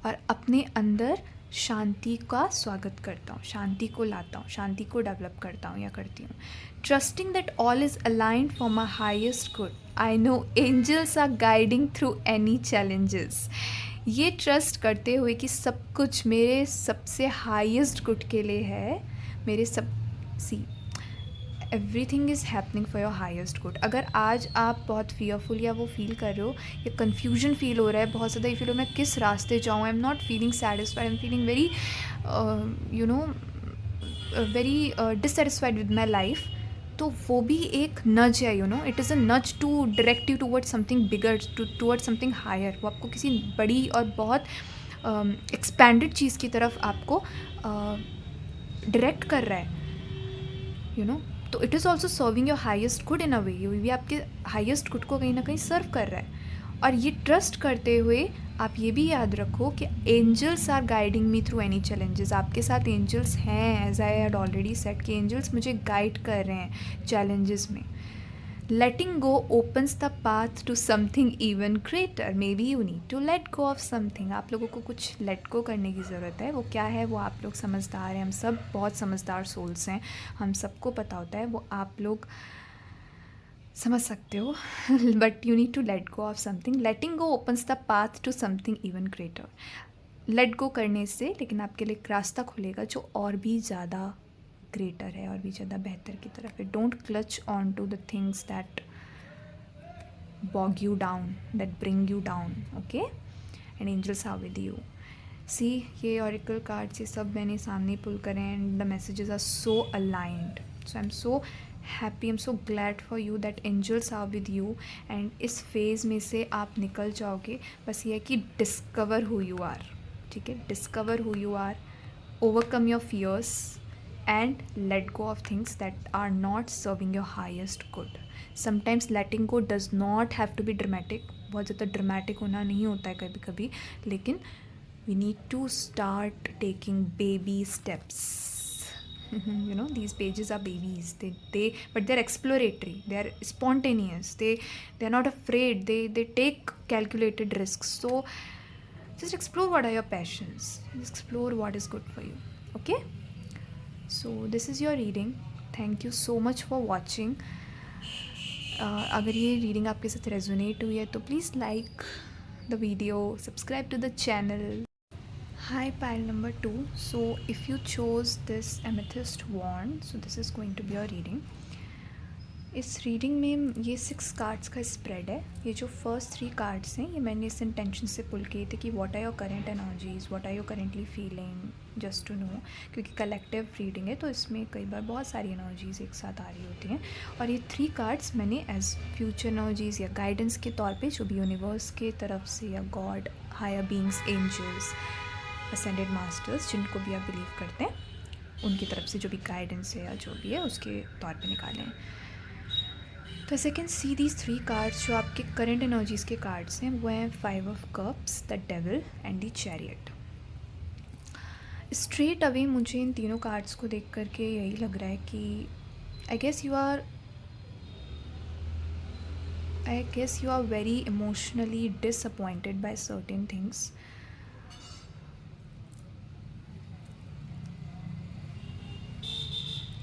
[SPEAKER 1] और अपने अंदर शांति का स्वागत करता हूँ, शांति को लाता हूँ, शांति को डेवलप करता हूँ या करती हूँ. Trusting that all is aligned for my highest good. I know angels are guiding through any challenges. ये ट्रस्ट करते हुए कि सब कुछ मेरे सबसे हाईएस्ट गुड के लिए है. मेरे सब everything is happening for your highest good. अगर आज आप बहुत फियरफुल या वो फील कर रहे हो या कन्फ्यूजन फील हो रहा है, बहुत ज़्यादा ये फील हो मैं किस रास्ते जाऊँ, आई am not feeling satisfied, I am feeling very very dissatisfied with my life, तो वो भी एक नज है. It is a nudge to direct you towards something bigger, towards something higher. वो आपको किसी बड़ी और बहुत एक्सपैंडेड चीज़ की तरफ आपको डायरेक्ट कर रहा है. तो it is also serving your highest good in a way. ये भी आपके हाइएस्ट गुड को कहीं ना कहीं सर्व कर रहा है. और ये ट्रस्ट करते हुए आप ये भी याद रखो कि angels are guiding me through any challenges. आपके साथ एंजल्स हैं, as I had already said कि एंजल्स मुझे गाइड कर रहे हैं चैलेंजेस में. Letting go opens the path to something even greater. Maybe you need to let go of something. आप लोगों को कुछ लेट गो करने की ज़रूरत है. वो क्या है वो आप लोग समझदार हैं. हम सब बहुत समझदार सोल्स हैं, हम सबको पता होता है. वो आप लोग समझ सकते हो. But you need to let go of something. Letting go opens the path to something even greater. Let go करने से लेकिन आपके लिए एक रास्ता खुलेगा जो और भी ज़्यादा ग्रेटर है, और भी ज़्यादा बेहतर की तरफ है. Don't clutch on to the things that bog you down, that bring you down. Okay, and angels are with you. See, ये ऑरिकल कार्ड्स ये सब मैंने सामने पुल करे and the messages are so aligned. So I am so happy, I am so glad for you that angels are with you. And इस phase में से आप निकल जाओगे. बस ये है कि डिस्कवर हु यू आर. ठीक है, discover who you are, overcome your fears and let go of things that are not serving your highest good. Sometimes letting go does not have to be dramatic. बहुत ज़्यादा dramatic होना नहीं होता है कभी कभी, लेकिन we need to start taking baby steps. These pages are babies. But they're exploratory. They're spontaneous. They're not afraid. They take calculated risks. So just explore what are your passions. Just explore what is good for you. Okay? So this is your reading. Thank you so much for watching. अगर ये reading आपके साथ resonate हुई है तो please like the video, subscribe to the channel. Hi, pile number 2. So if you chose this amethyst wand, so this is going to be your reading. इस reading में ये 6 कार्ड्स का स्प्रेड है. ये जो फर्स्ट 3 कार्ड्स हैं ये मैंने इस इंटेंशन से पुल किए थे कि what are your current energies, what are your currently feeling, just to know. क्योंकि कलेक्टिव रीडिंग है तो इसमें कई बार बहुत सारी एनर्जीज़ एक साथ आ रही होती हैं. और ये 3 कार्ड्स मैंने एज फ्यूचर एनर्जीज़ या गाइडेंस के तौर पे जो भी यूनिवर्स के तरफ से या God, higher beings, angels, ascended masters, जिनको भी आप बिलीव करते हैं, उनकी तरफ से जो भी गाइडेंस है या जो भी है उसके तौर पे निकाले हैं. तो ऐसे कैन सी दीज 3 कार्ड्स जो आपके करंट एनर्जीज़ के कार्ड्स हैं वो हैं 5 of cups, the devil and the chariot. Straight away मुझे इन तीनों कार्ड्स को देख करके यही लग रहा है कि I guess you are very emotionally disappointed by certain things.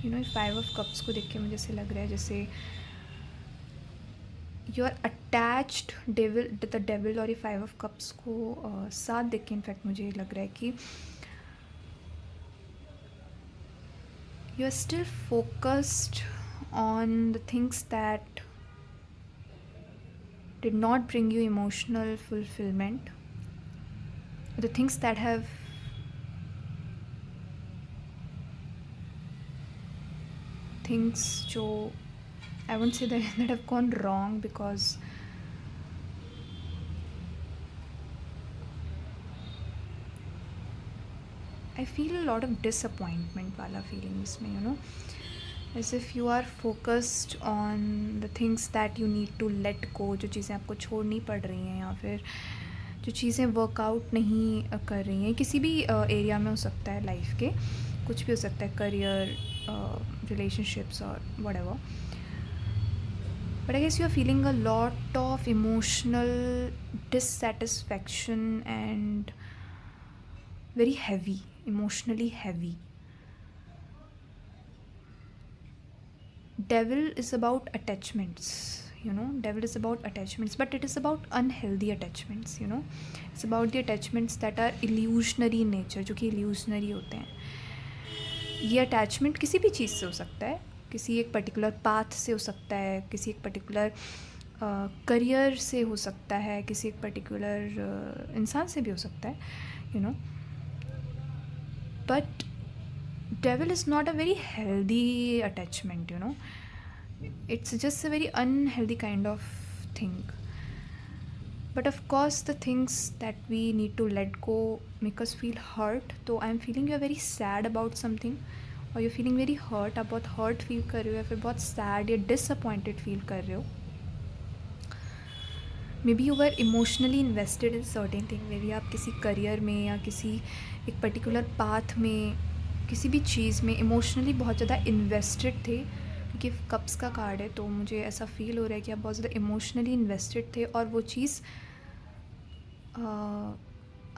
[SPEAKER 1] इस 5 ऑफ कप्स को देख के मुझे ऐसे लग रहा है जैसे you are attached the devil. और ये 5 ऑफ कप्स को साथ देख के इनफैक्ट मुझे लग रहा है कि you are still focused on the things that did not bring you emotional fulfilment, the things that have things जो I won't say that have gone wrong, because I feel a lot of disappointment वाला feeling इसमें, as if you are focused on the things that you need to let go. जो चीज़ें आपको छोड़नी पड़ रही हैं या फिर जो चीज़ें वर्कआउट नहीं कर रही हैं, किसी भी एरिया में हो सकता है, लाइफ के कुछ भी हो सकता है, career, relationships or whatever. But I guess you are feeling a lot of emotional dissatisfaction and very heavy, emotionally heavy. Devil is about attachments, devil is about attachments, but it is about unhealthy attachments. It's about the attachments that are illusionary in nature, जो कि illusionary होते हैं. ये attachment किसी भी चीज़ से हो सकता है, किसी एक पर्टिकुलर पाथ से हो सकता है, किसी एक पर्टिकुलर करियर से हो सकता है, किसी एक पर्टिकुलर इंसान से भी हो सकता है, but devil is not a very healthy attachment. It's just a very unhealthy kind of thing. But of course the things that we need to let go make us feel hurt. So I'm feeling you're very sad about something, or you're feeling very hurt, आप बहुत hurt feel कर रहे हो, या फिर बहुत sad या disappointed feel कर रहे हो. Maybe you were emotionally invested in certain thing. Maybe आप किसी career में या किसी एक particular path में, किसी भी चीज़ में इमोशनली बहुत ज़्यादा इन्वेस्टेड थे. क्योंकि कप्स का कार्ड है, तो मुझे ऐसा फील हो रहा है कि आप बहुत ज़्यादा इमोशनली इन्वेस्टेड थे, और वो चीज़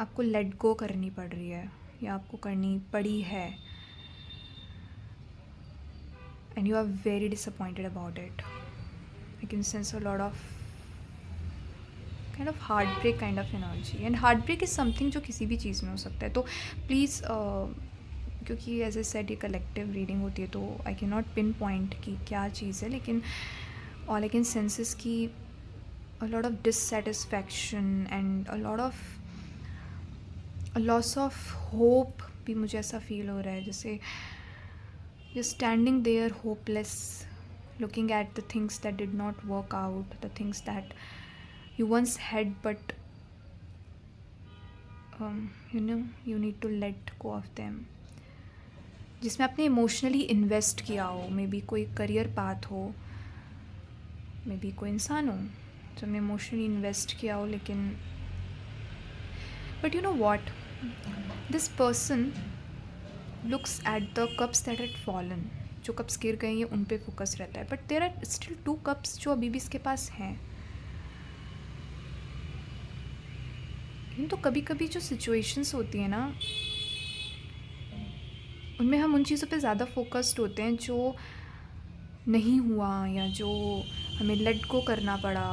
[SPEAKER 1] आपको लेट गो करनी पड़ रही है, या आपको करनी पड़ी है, and you are very disappointed about it. I can sense a lot of kind of heartbreak kind of energy, and heartbreak is something जो किसी भी चीज़ में हो सकता है. तो प्लीज़, क्योंकि एज ए सेड ये कलेक्टिव रीडिंग होती है, तो I can not pinpoint कि क्या चीज़ है, लेकिन all I can sense is कि a lot of dissatisfaction and a lot of loss of hope भी मुझे ऐसा फील हो रहा है, जैसे you standing there hopeless, looking at the things that did not work out, the things that you once had, but you need to let go of them. जिसमें आपने emotionally invest किया हो, मे बी कोई career path हो, may be कोई इंसान हो जो हमने इमोशनली इन्वेस्ट किया हो, लेकिन but you know what, this person looks at the cups that had fallen. जो कप्स गिर गए हैं उन पे फोकस रहता है, but there are still 2 cups जो अभी भी इसके पास हैं. तो कभी कभी जो सिचुएशंस होती है ना, उनमें हम उन चीज़ों पे ज़्यादा फोकस्ड होते हैं जो नहीं हुआ, या जो हमें लेट गो करना पड़ा,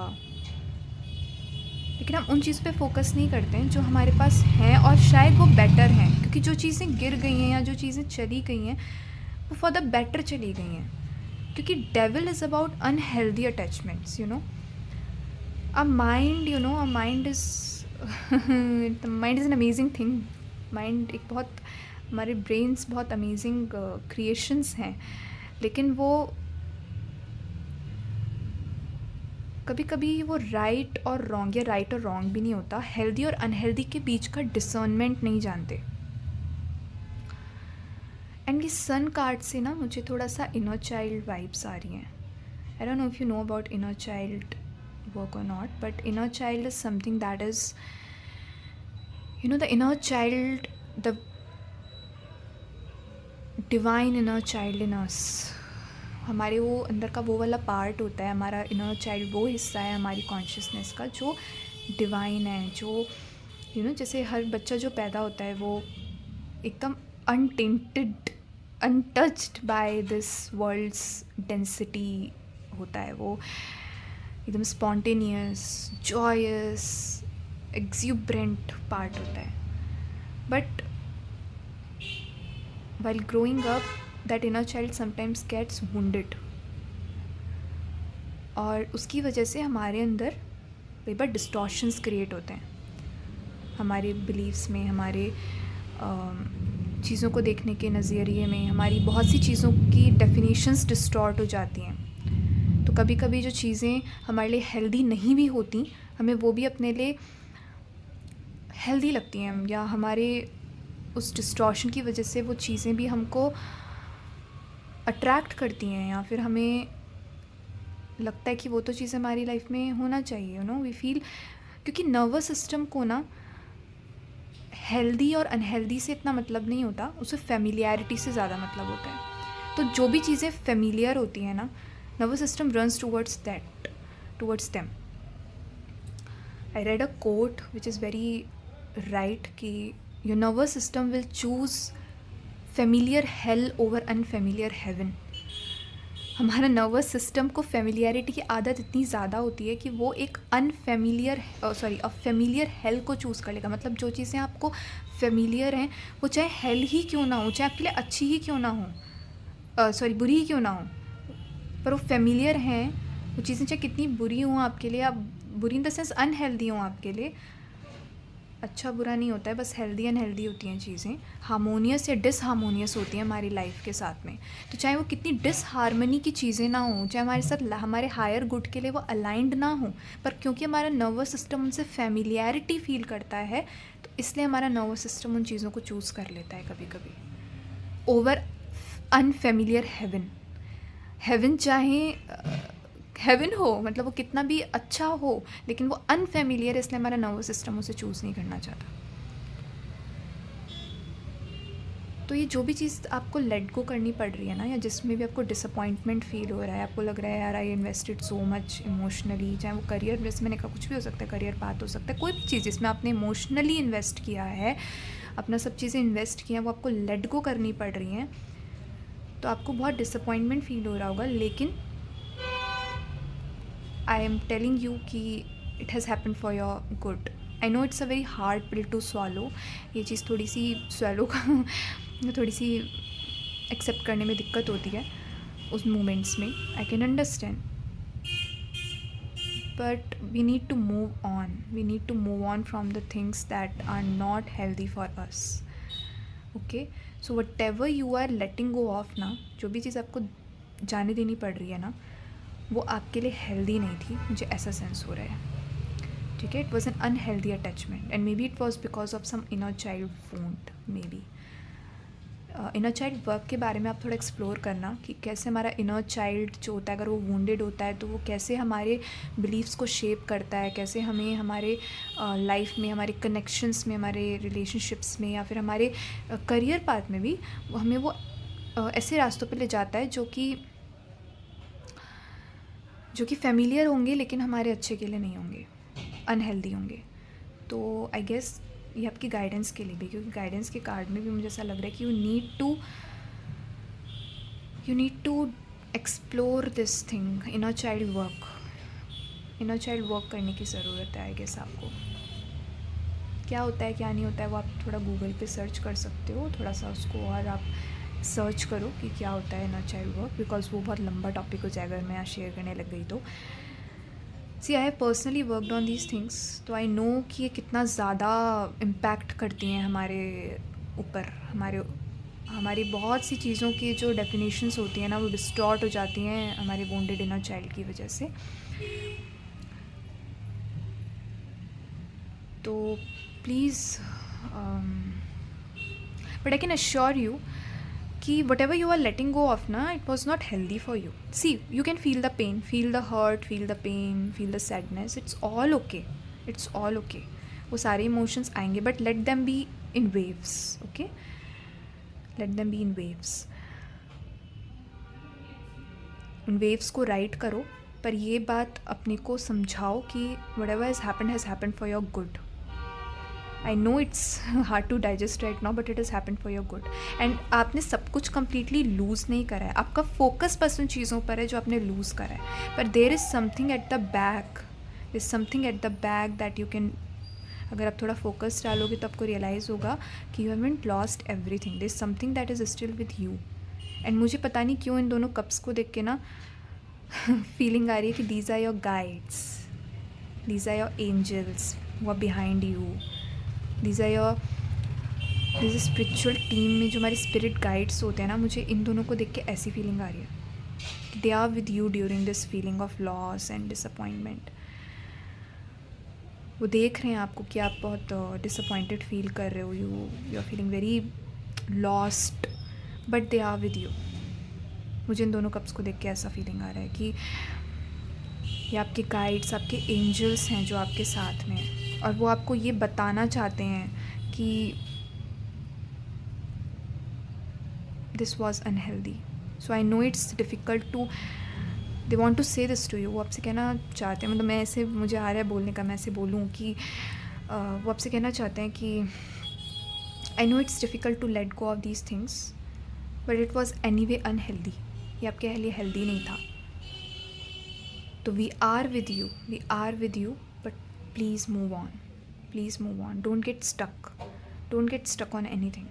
[SPEAKER 1] लेकिन हम उन चीज़ों पे फोकस नहीं करते हैं जो हमारे पास हैं, और शायद वो बेटर हैं. क्योंकि जो चीज़ें गिर गई हैं या जो चीज़ें चली गई हैं वो फॉर द बेटर चली गई हैं. क्योंकि devil is about unhealthy attachments. A mind is mind is an amazing thing. Mind एक बहुत, हमारे ब्रेन्स बहुत अमेजिंग क्रिएशंस हैं, लेकिन वो कभी कभी वो राइट और रॉन्ग, या राइट और रॉन्ग भी नहीं होता, हेल्दी और अनहेल्दी के बीच का डिसर्नमेंट नहीं जानते. एंड ये सन कार्ड से ना मुझे थोड़ा सा इनर चाइल्ड वाइब्स आ रही हैं. I don't know if you know about inner child work or not, but inner child is something that is, the inner child, the divine inner child in us. हमारे वो अंदर का वो वाला part होता है, हमारा इनर चाइल्ड वो हिस्सा है हमारी कॉन्शियसनेस का जो डिवाइन है, जो जैसे हर बच्चा जो पैदा होता है वो एकदम untainted, untouched by this world's density होता है. वो एकदम स्पॉन्टेनियस, जॉयस, एक्सूबरेंट पार्ट होता है. But while growing up, that inner child sometimes gets wounded, और उसकी वजह से हमारे अंदर कई बार डिस्टॉर्शंस क्रिएट होते हैं हमारे बिलीव्स में, हमारे चीज़ों को देखने के नज़रिए में. हमारी बहुत सी चीज़ों की डेफिनेशंस डिस्टॉर्ट हो जाती हैं. तो कभी कभी जो चीज़ें हमारे लिए हेल्दी नहीं भी होती, हमें वो भी अपने लिए हेल्दी लगती हैं, या हमारे उस डिस्टॉर्शन की वजह से वो चीज़ें भी हमको अट्रैक्ट करती हैं, या फिर हमें लगता है कि वो तो चीज़ हमारी लाइफ में होना चाहिए. वी फील, क्योंकि नर्वस सिस्टम को ना हेल्दी और अनहेल्दी से इतना मतलब नहीं होता, उसे फेमिलियरिटी से ज़्यादा मतलब होता है. तो जो भी चीज़ें फेमिलियर होती हैं ना, nervous system runs towards them. I read a quote which is very right कि your nervous system will choose familiar hell over unfamiliar heaven. हमारा नर्वस सिस्टम को फेमिलियरिटी की आदत इतनी ज़्यादा होती है कि वो एक फेमिलियर हेल को चूज़ कर लेगा. मतलब जो चीज़ें आपको फेमिलियर हैं वो चाहे हेल ही क्यों ना हो, चाहे आपके लिए अच्छी ही क्यों ना हो, बुरी ही क्यों ना हो, पर वो फेमिलियर हैं. वो चीज़ें चाहे कितनी बुरी हों आपके लिए, आप बुरी इन द सेंस अनहेल्दी हों आपके लिए, अच्छा बुरा नहीं होता है, बस हेल्दी अनहेल्दी होती हैं चीज़ें, हार्मोनियस या डिसहार्मोनियस होती हैं हमारी लाइफ के साथ में. तो चाहे वो कितनी डिसहार्मनी की चीज़ें ना हों, चाहे हमारे साथ हमारे हायर गुड के लिए वो अलाइंड ना हो, पर क्योंकि हमारा नर्वस सिस्टम उनसे फेमिलियरिटी फील करता है, तो इसलिए हमारा नर्वस सिस्टम उन चीज़ों को चूज़ कर लेता है कभी कभी ओवर अनफेमिलियर हेवन. हेवन चाहे हेवन हो, मतलब वो कितना भी अच्छा हो, लेकिन वो अनफेमिलियर, इसलिए हमारा नर्वस सिस्टम उसे चूज़ नहीं करना चाहता. तो ये जो भी चीज़ आपको लेट गो करनी पड़ रही है ना, या जिसमें भी आपको डिसअपॉइंटमेंट फील हो रहा है, आपको लग रहा है यार I invested so much emotionally, चाहे वो करियर, जैसे मैंने कहा कुछ भी हो सकता है, करियर पाथ हो सकता है, कोई भी चीज़ जिसमें आपने इमोशनली इन्वेस्ट किया है, अपना सब चीज़ें इन्वेस्ट किया हैं, वो आपको लेट गो करनी पड़ रही हैं, तो आपको बहुत डिसअपॉइंटमेंट फील हो रहा होगा. लेकिन आई एम टेलिंग यू कि it has happen for your good. I know it's a very hard pill to swallow. ये चीज़ थोड़ी सी स्वैलो का थोड़ी सी एक्सेप्ट करने में दिक्कत होती है उस मोमेंट्स में. I can understand, but we need to move on. We need to move on from the things that are not healthy for us. Okay, so whatever you are letting go of ना, जो भी चीज़ आपको जाने देनी पड़ रही है ना, वो आपके लिए हेल्दी नहीं थी, मुझे ऐसा सेंस हो रहा है. ठीक है, it was an unhealthy attachment and maybe it was because of some inner child want. Maybe inner child work के बारे में आप थोड़ा एक्सप्लोर करना कि कैसे हमारा इनर चाइल्ड जो होता है, अगर वो वुंडेड होता है तो वो कैसे हमारे बिलीव्स को शेप करता है, कैसे हमें हमारे लाइफ में, हमारे कनेक्शंस में, हमारे रिलेशनशिप्स में, या फिर हमारे करियर पाथ में भी हमें वो ऐसे रास्तों पे ले जाता है जो कि फेमिलियर होंगे लेकिन हमारे अच्छे के लिए नहीं होंगे, अनहेल्दी होंगे. तो आई गेस ये आपकी गाइडेंस के लिए भी, क्योंकि गाइडेंस के कार्ड में भी मुझे ऐसा लग रहा है कि you need to explore this thing, inner child work करने की ज़रूरत है. आई गेस आपको क्या होता है क्या नहीं होता है वो आप थोड़ा गूगल पे सर्च कर सकते हो, थोड़ा सा उसको और आप सर्च करो कि क्या होता है इनर चाइल्ड वर्क, बिकॉज वो बहुत लंबा टॉपिक हो जाएगा अगर मैं यहाँ शेयर करने लग गई तो. See I have personally worked on these things, तो आई नो कि ये कितना ज़्यादा इम्पैक्ट करती हैं हमारे ऊपर. हमारी बहुत सी चीज़ों की जो डेफिनेशंस होती हैं ना, वो डिस्टॉर्ट हो जाती हैं हमारे वोंडेड इनर चाइल्ड की वजह से. तो please, but I can assure you कि whatever you are letting go of na, it was not healthy for you. See, you can feel the pain, feel the hurt, feel the pain, feel the sadness. It's all okay. It's all okay. वो सारे emotions आएंगे, but let them be in waves. Okay? Let them be in waves. उन waves को ride करो, पर ये बात अपने को समझाओ कि whatever has happened for your good. I know it's hard to digest right now, but it has happen for your good. And आपने सब कुछ कम्प्लीटली लूज़ नहीं करा है, आपका फोकस बस उन चीज़ों पर है जो आपने लूज़ करा है. पर देर is something at the back that you can, अगर आप थोड़ा फोकस डालोगे तो आपको रियलाइज़ होगा कि you haven't lost everything. There is something that is still with you. And मुझे पता नहीं क्यों इन दोनों कप्स को देख के ना फीलिंग आ रही है कि these are your guides, these are your angels who are behind you. This spiritual team में जो हमारे स्पिरिट गाइड्स होते हैं ना, मुझे इन दोनों को देख के ऐसी फीलिंग आ रही है कि they are with you during this feeling of loss and disappointment. वो देख रहे हैं आपको कि आप बहुत डिसअपॉइंटेड फील कर रहे हो, you are feeling very lost, but they are with you. मुझे इन दोनों कप्स को देख के ऐसा फीलिंग आ रहा है कि ये आपके गाइड्स, आपके एंजल्स हैं जो आपके साथ में हैं, और वो आपको ये बताना चाहते हैं कि this was unhealthy. So I know it's difficult to, they want to say this to you. वो आपसे कहना चाहते हैं, मतलब मैं ऐसे, मुझे आ रहा है बोलने का, मैं ऐसे बोलूँ कि वो आपसे कहना चाहते हैं कि I know it's difficult to let go of these things, but it was anyway unhealthy. ये आपके लिए हेल्दी नहीं था. तो we are with you, but please move on. Don't get stuck on anything.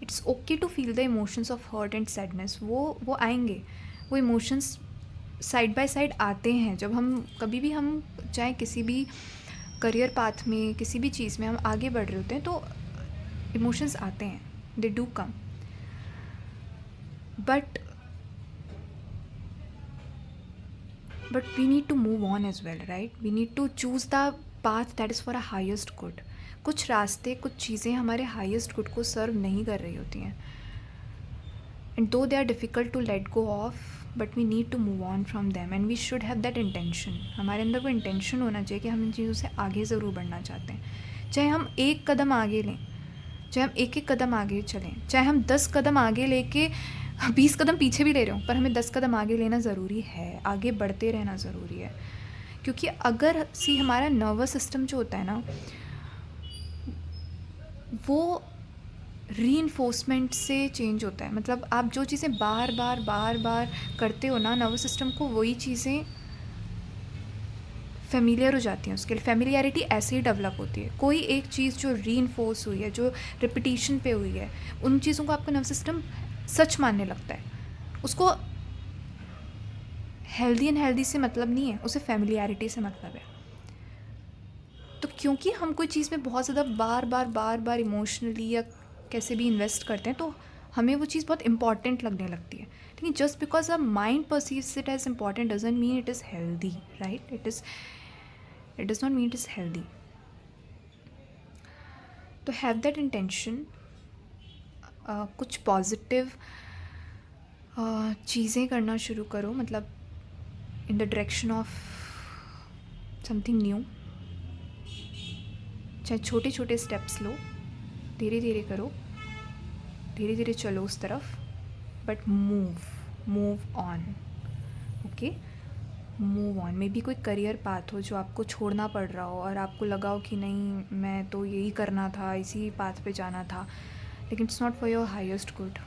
[SPEAKER 1] It's okay to feel the emotions of hurt and sadness. वो आएंगे. वो emotions side by side आते हैं. जब हम कभी भी हम चाहे किसी भी करियर पाथ में, किसी भी चीज़ में हम आगे बढ़ रहे होते हैं, तो इमोशंस आते हैं. They do come. But we need to move on as well, right? We need to choose the path that is for a highest good. कुछ रास्ते, कुछ चीज़ें हमारे हाईएस्ट गुड को सर्व नहीं कर रही होती हैं. And though they are difficult to let go of, but we need to move on from them. And we should have that intention. हमारे अंदर वो इंटेंशन होना चाहिए कि हम इन चीज़ों से आगे ज़रूर बढ़ना चाहते हैं. चाहे हम एक कदम आगे लें, चाहे हम एक कदम आगे चलें, चाहे हम 10 कदम आगे लेके 20 कदम पीछे भी ले रहे हो, पर हमें 10 कदम आगे लेना ज़रूरी है. आगे बढ़ते रहना ज़रूरी है. क्योंकि अगर हमारा नर्वस सिस्टम जो होता है ना, वो रीइंफोर्समेंट से चेंज होता है. मतलब आप जो चीज़ें बार बार करते हो ना, नर्वस सिस्टम को वही चीज़ें फेमिलियर हो जाती हैं. उसके लिए फेमिलियरिटी ऐसे ही डेवलप होती है. कोई एक चीज़ जो रीइंफोर्स हुई है, जो रिपीटिशन पे हुई है, उन चीज़ों को आपका नर्वस सिस्टम सच मानने लगता है. उसको हेल्दी एंड हेल्दी से मतलब नहीं है, उसे फेमिलियरिटी से मतलब है. तो क्योंकि हम कोई चीज़ में बहुत ज़्यादा बार बार इमोशनली या कैसे भी इन्वेस्ट करते हैं, तो हमें वो चीज़ बहुत इंपॉर्टेंट लगने लगती है. लेकिन just because our mind perceives it as important doesn't mean it is healthy, right? It does not mean it is healthy. तो हैव दैट इंटेंशन. कुछ पॉजिटिव चीज़ें करना शुरू करो, मतलब in the direction of something new. चाहे छोटे छोटे स्टेप्स लो, धीरे धीरे करो, धीरे धीरे चलो उस तरफ, but move on. Okay, move on. May be कोई करियर पाथ हो जो आपको छोड़ना पड़ रहा हो और आपको लगा हो कि नहीं, मैं तो यही करना था, इसी पाथ पे जाना था, लेकिन it's not for your highest good.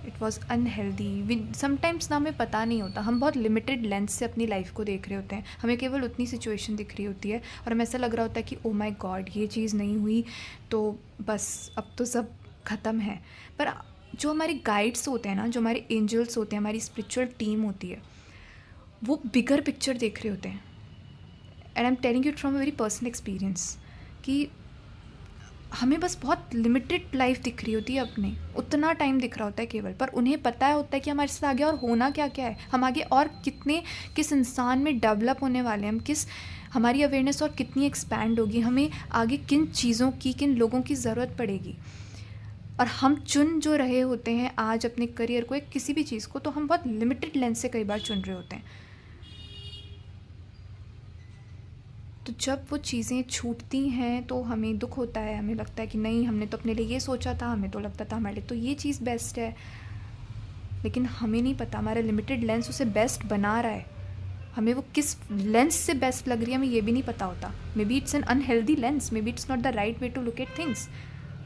[SPEAKER 1] It was unhealthy. Sometimes ना हमें पता नहीं होता. हम बहुत लिमिटेड लेंस से अपनी लाइफ को देख रहे होते हैं. हमें केवल उतनी सिचुएशन दिख रही होती है और हमें ऐसा लग रहा होता है कि ओ माई गॉड, ये चीज़ नहीं हुई तो बस अब तो सब ख़त्म है. पर जो हमारे गाइड्स होते हैं ना, जो हमारे एंजल्स होते हैं, हमारी स्पिरिचुअल टीम होती है, वो बिगर पिक्चर देख रहे होते हैं. And I am telling you from a very personal experience कि हमें बस बहुत लिमिटेड लाइफ दिख रही होती है, अपने उतना टाइम दिख रहा होता है केवल. पर उन्हें पता होता है कि हमारे साथ आगे और होना क्या क्या है, हम आगे और किस इंसान में डेवलप होने वाले हैं, हमारी अवेयरनेस और कितनी एक्सपैंड होगी, हमें आगे किन चीज़ों की, किन लोगों की ज़रूरत पड़ेगी. और हम चुन जो रहे होते हैं आज अपने करियर को, एक किसी भी चीज़ को, तो हम बहुत लिमिटेड लेंस से कई बार चुन रहे होते हैं. तो जब वो चीज़ें छूटती हैं तो हमें दुख होता है. हमें लगता है कि नहीं, हमने तो अपने लिए ये सोचा था, हमें तो लगता था हमारे लिए तो ये चीज़ बेस्ट है, लेकिन हमें नहीं पता हमारा लिमिटेड लेंस उसे बेस्ट बना रहा है. हमें वो किस लेंस से बेस्ट लग रही है, हमें ये भी नहीं पता होता. Maybe it's an unhealthy lens, maybe it's not the right way to look at things.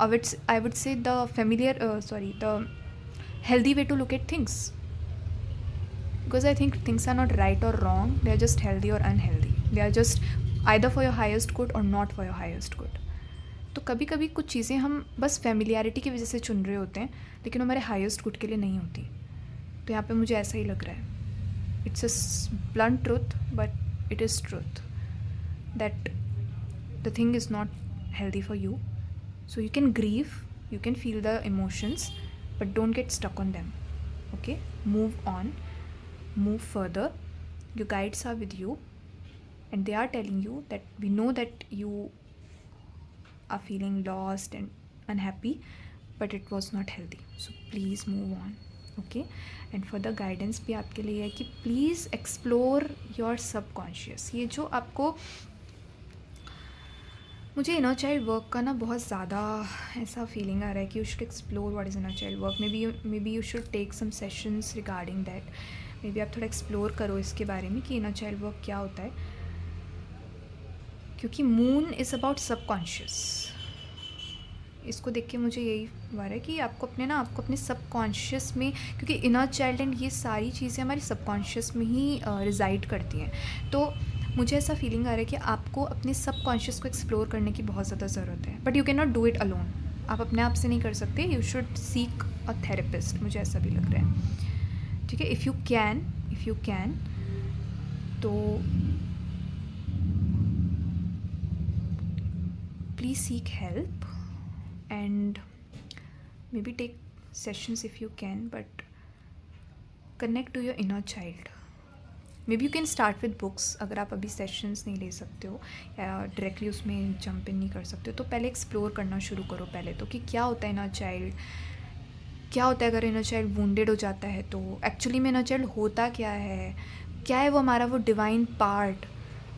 [SPEAKER 1] और I would say the healthy way to look at things, because I think things are not right or wrong, they are just healthy or unhealthy. They are just either for your highest good or not for your highest good. तो कभी कभी कुछ चीज़ें हम बस familiarity की वजह से चुन रहे होते हैं, लेकिन हमारे हाईएस्ट गुड के लिए नहीं होती. तो यहाँ पे मुझे ऐसा ही लग रहा है. It's a blunt truth, but it is truth that the thing is not healthy for you. So you can grieve, you can feel the emotions, but don't get stuck on them. Okay, move on, move further. Your guides are with you and they are telling you that we know that you are feeling lost and unhappy, but it was not healthy, so please move on. Okay, and for the guidance भी आपके लिए है कि please explore your subconscious. ये जो आपको, मुझे inner child work का ना बहुत ज़्यादा ऐसा फीलिंग आ रहा है कि you should explore what is inner child work. Maybe you should take some sessions regarding that. Maybe आप थोड़ा एक्सप्लोर करो इसके बारे में कि इनर चाइल्ड वर्क क्या होता है. क्योंकि मून इज़ अबाउट सबकॉन्शियस. इसको देख के मुझे यही हुआ है कि आपको अपने सबकॉन्शियस में, क्योंकि इनर चाइल्ड एंड ये सारी चीज़ें हमारी सबकॉन्शियस में ही रिजाइड करती हैं, तो मुझे ऐसा फीलिंग आ रहा है कि आपको अपने सबकॉन्शियस को एक्सप्लोर करने की बहुत ज़्यादा ज़रूरत है, but you can not do it alone. आप अपने आप से नहीं कर सकते, you should seek a therapist, मुझे ऐसा भी लग रहा है। ठीक है, इफ़ यू कैन तो please seek help and maybe take sessions if you can, but connect to your inner child. Maybe you can start with books, अगर आप अभी सेशंस नहीं ले सकते हो या डायरेक्टली उसमें जंप इन नहीं कर सकते हो, तो पहले एक्सप्लोर करना शुरू करो पहले तो, कि क्या होता है इनर चाइल्ड, क्या होता है अगर इनर चाइल्ड वुंडेड हो जाता है, तो एक्चुअली में इनर चाइल्ड होता क्या है वो हमारा वो डिवाइन पार्ट,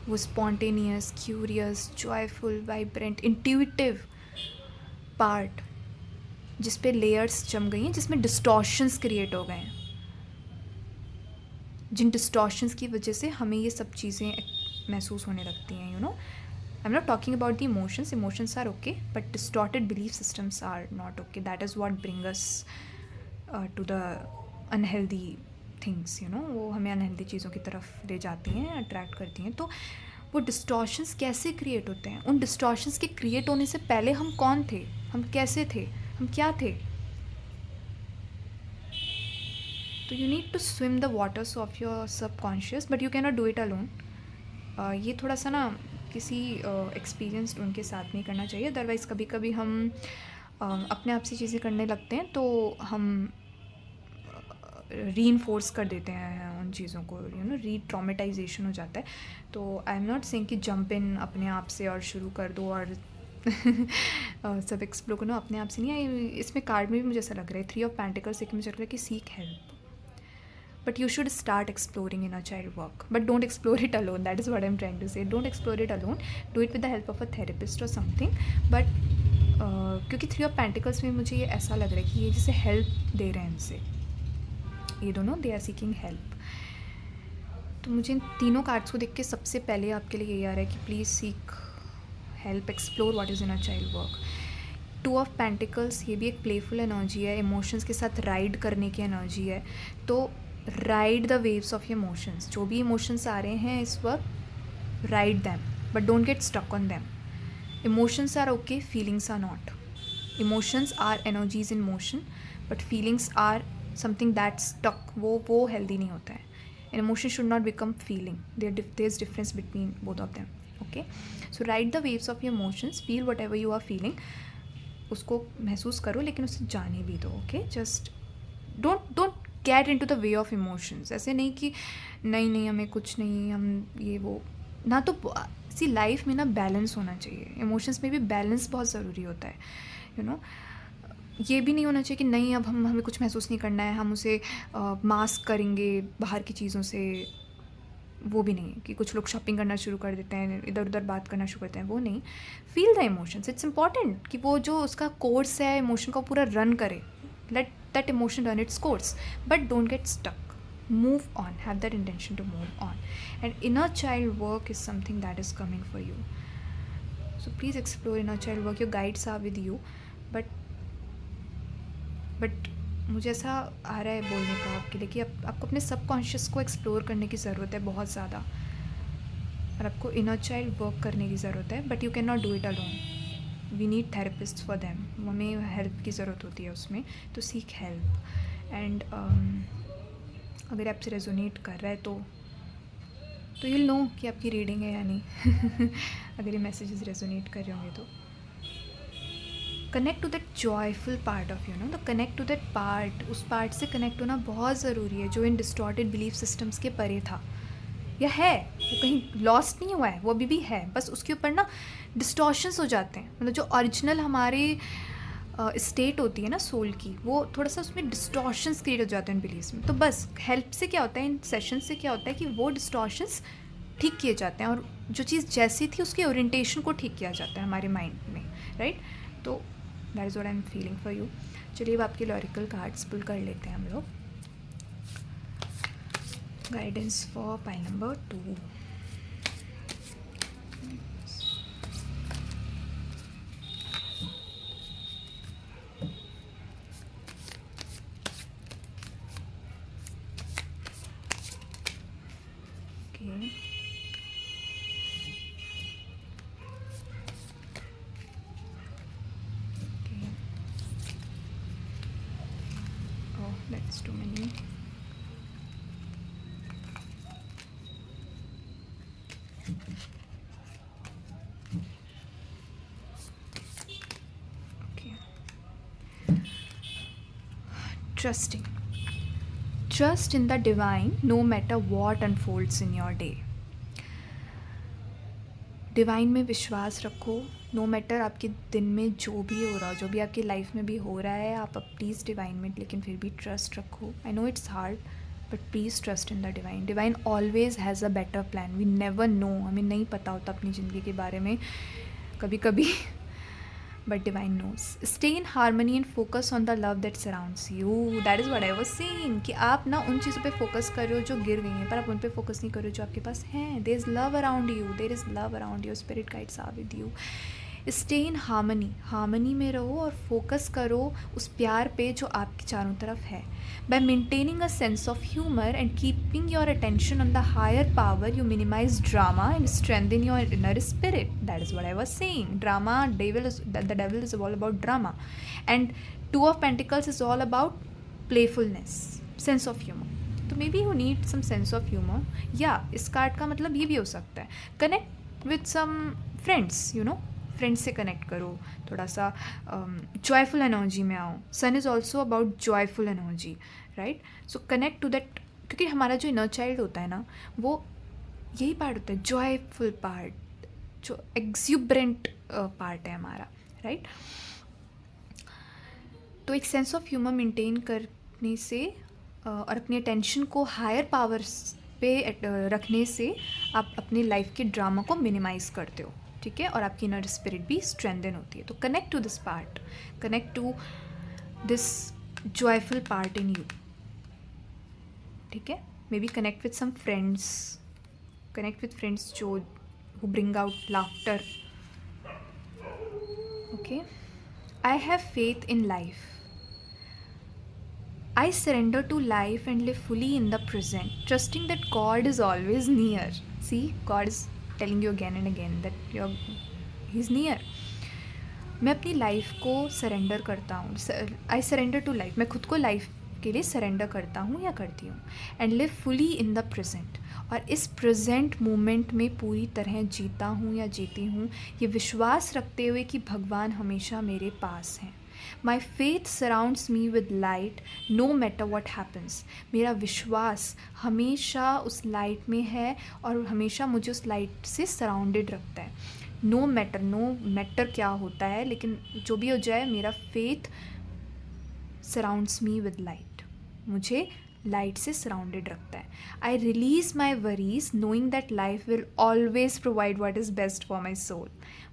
[SPEAKER 1] वो spontaneous, curious, joyful, vibrant, intuitive part, जिस पे लेयर्स जम गई हैं, जिसमें डिस्टॉर्शंस क्रिएट हो गए हैं, जिन डिस्टॉर्शंस की वजह से हमें ये सब चीज़ें महसूस होने लगती हैं, I am not talking about the emotions are okay, but distorted belief systems are not okay, that is what bring us to the unhealthy things, वो हमें अनहेल्दी चीज़ों की तरफ ले जाती हैं, अट्रैक्ट करती हैं। तो वो डिस्टॉर्शंस कैसे क्रिएट होते हैं? उन डिस्टॉर्शंस के क्रिएट होने से पहले हम कौन थे, हम कैसे थे, हम क्या थे? तो you need to swim the waters of your subconscious, but you can not do it alone. ये थोड़ा सा ना किसी एक्सपीरियंस्ड उनके साथ नहीं करना चाहिए, अदरवाइज़ कभी कभी हम अपने आप से चीज़ें करने लगते हैं, तो हम रीइंफोर्स कर देते हैं उन चीज़ों को, री ट्रॉमेटाइजेशन हो जाता है। तो आई एम नॉट सेइंग कि जंप इन अपने आप से और शुरू कर दो और सब एक्सप्लोर करो अपने आप से नहीं है। इसमें कार्ड में भी मुझे ऐसा लग रहा है 3 ऑफ पेंटिकल्स से, मुझे लग रहा है कि seek help, but you should start exploring inner child work, but don't explore it alone. That is what I'm trying to say. Don't explore it alone, do it with the help of a therapist or something. But क्योंकि 3 of pentacles में मुझे ये ऐसा लग रहा है कि ये जैसे हेल्प दे रहे हैं इनसे, ये दोनों दे आर सीकिंग हेल्प। तो मुझे इन तीनों कार्ड्स को देख के सबसे पहले आपके लिए ये आ रहा है कि please seek help, explore what is inner child work. 2 of pentacles, ये भी एक प्लेफुल एनर्जी है, इमोशंस के साथ राइड करने की एनर्जी है। तो ride the waves of emotions, जो भी इमोशंस आ रहे हैं इस वक्त, ride them, but don't get stuck on them. Emotions are okay, feelings are not. Emotions are energies in motion, but feelings are something that stuck, वो healthy नहीं होता है। An emotion should not become feeling, there is difference between both of them. Okay, so ride the waves of your emotions, feel what ever you are feeling, उसको महसूस करो लेकिन उसे जाने भी दो। Okay, just don't get into the way of emotions. ऐसे नहीं कि नहीं हमें कुछ नहीं, हम ये वो ना, तो इसी लाइफ में ना बैलेंस होना चाहिए, इमोशंस में भी बैलेंस बहुत ज़रूरी होता है। ये भी नहीं होना चाहिए कि नहीं अब हमें कुछ महसूस नहीं करना है, हम उसे मास्क करेंगे बाहर की चीज़ों से, वो भी नहीं है कि कुछ लोग शॉपिंग करना शुरू कर देते हैं, इधर उधर बात करना शुरू करते हैं, वो नहीं। Feel the emotions, it's important कि वो जो उसका कोर्स है इमोशन का पूरा रन करे, let that emotion run its course, but don't get stuck, move on, have that intention to move on, and inner child work is something that is coming for you, so please explore inner child work. Your guides are with you, but मुझे ऐसा आ रहा है बोलने का आपके लिए कि आपको अपने सबकॉन्शियस को एक्सप्लोर करने की ज़रूरत है बहुत ज़्यादा, और आपको इनर चाइल्ड वर्क करने की ज़रूरत है, but you can not do it alone. We need therapist for them, हमें हेल्प की ज़रूरत होती है उसमें, तो सीक हेल्प। एंड अगर आपसे रेजोनेट कर रहा है तो you'll नो कि आपकी रीडिंग है या नहीं। अगर ये मैसेजेस रेजोनेट कर रहे होंगे तो connect to that joyful part of the connect to that part, उस पार्ट से कनेक्ट होना बहुत ज़रूरी है जो इन डिस्टॉर्टेड बिलीफ सिस्टम्स के परे था या है, वो कहीं लॉस्ट नहीं हुआ है, वो अभी भी है, बस उसके ऊपर ना डिस्टॉर्शंस हो जाते हैं, मतलब जो ओरिजिनल हमारे स्टेट होती है ना सोल की, वो थोड़ा सा उसमें डिस्टॉर्शंस क्रिएट हो जाते हैं बिलीव्स में। तो बस हेल्प से क्या होता है, इन सेशन से क्या होता है कि वो डिस्टॉर्शंस ठीक किए जाते हैं और जो चीज़ जैसी थी उसके ओरिएंटेशन को ठीक किया जाता है हमारे माइंड में, राइट। तो that is what I am feeling for you. चलिए अब आपके लॉरिकल कार्ड्स पुल कर लेते हैं हम लोग। Guidance for pile number 2। It's too many. Okay. Trusting. Trust in the divine no matter what unfolds in your day. Divine में विश्वास रखो, नो मैटर आपके दिन में जो भी हो रहा हो, जो भी आपकी लाइफ में भी हो रहा है, आप प्लीज़ डिवाइन में लेकिन फिर भी ट्रस्ट रखो. I know it's hard but please trust in the divine. Divine always has a better plan. We never know, हमें नहीं पता होता अपनी ज़िंदगी के बारे में कभी कभी, but divine knows. Stay in harmony and focus on the love that surrounds you. That is what I was saying कि आप ना उन चीज़ों पे फोकस कर रहे हो जो गिर गई हैं, पर आप उन पे फोकस नहीं कर रहे हो जो आपके पास हैं. There is love around you, there is love around you. Spirit guides are with you. Stay in harmony में रहो और फोकस करो उस प्यार पे जो आपके चारों तरफ है. By maintaining a sense of humour and keeping your attention on the higher power, you minimise drama and strengthen your inner spirit. That is what I was saying. Drama, the devil is all about drama, and two of pentacles is all about playfulness, sense of humour. तो maybe you need some sense of humour. या इस card का मतलब ये भी हो सकता है, connect with some friends, you know, friends से कनेक्ट करो, थोड़ा सा जॉयफुल एनर्जी में आओ. Sun is also about joyful energy, right. So connect to that, क्योंकि हमारा जो इनर चाइल्ड होता है ना, वो यही पार्ट होता है, जॉयफुल पार्ट, जो एक्सूबरेंट पार्ट है हमारा, राइट. तो एक सेंस ऑफ ह्यूमर मेंटेन करने से और अपनी अटेंशन को हायर पावर्स पे रखने से आप अपनी लाइफ के ड्रामा को मिनिमाइज़ करते हो, ठीक है, और आपकी इनर स्पिरिट भी स्ट्रेंथन होती है. तो connect to this part, connect to this joyful part in you, ठीक है. Maybe connect with some friends, connect with friends जो who bring out laughter. Okay. I have faith in life. I surrender to life and live fully in the present, trusting that God is always near. See, God is telling you again and again that He's near. मैं अपनी life को surrender करता हूँ. I surrender to life. मैं खुद को life के लिए सरेंडर करता हूँ या करती हूँ. And live fully in the present. और इस प्रेजेंट मोमेंट में पूरी तरह जीता हूँ या जीती हूँ, ये विश्वास रखते हुए कि भगवान हमेशा मेरे पास हैं. My faith surrounds me with light no matter what happens. मेरा विश्वास हमेशा उस लाइट में है और हमेशा मुझे उस लाइट से सराउंडेड रखता है. नो मैटर क्या होता है, लेकिन जो भी हो जाए, मेरा faith surrounds me with light, मुझे लाइट से सराउंडेड रखता है. I release my worries knowing that life will always provide what is best for my soul.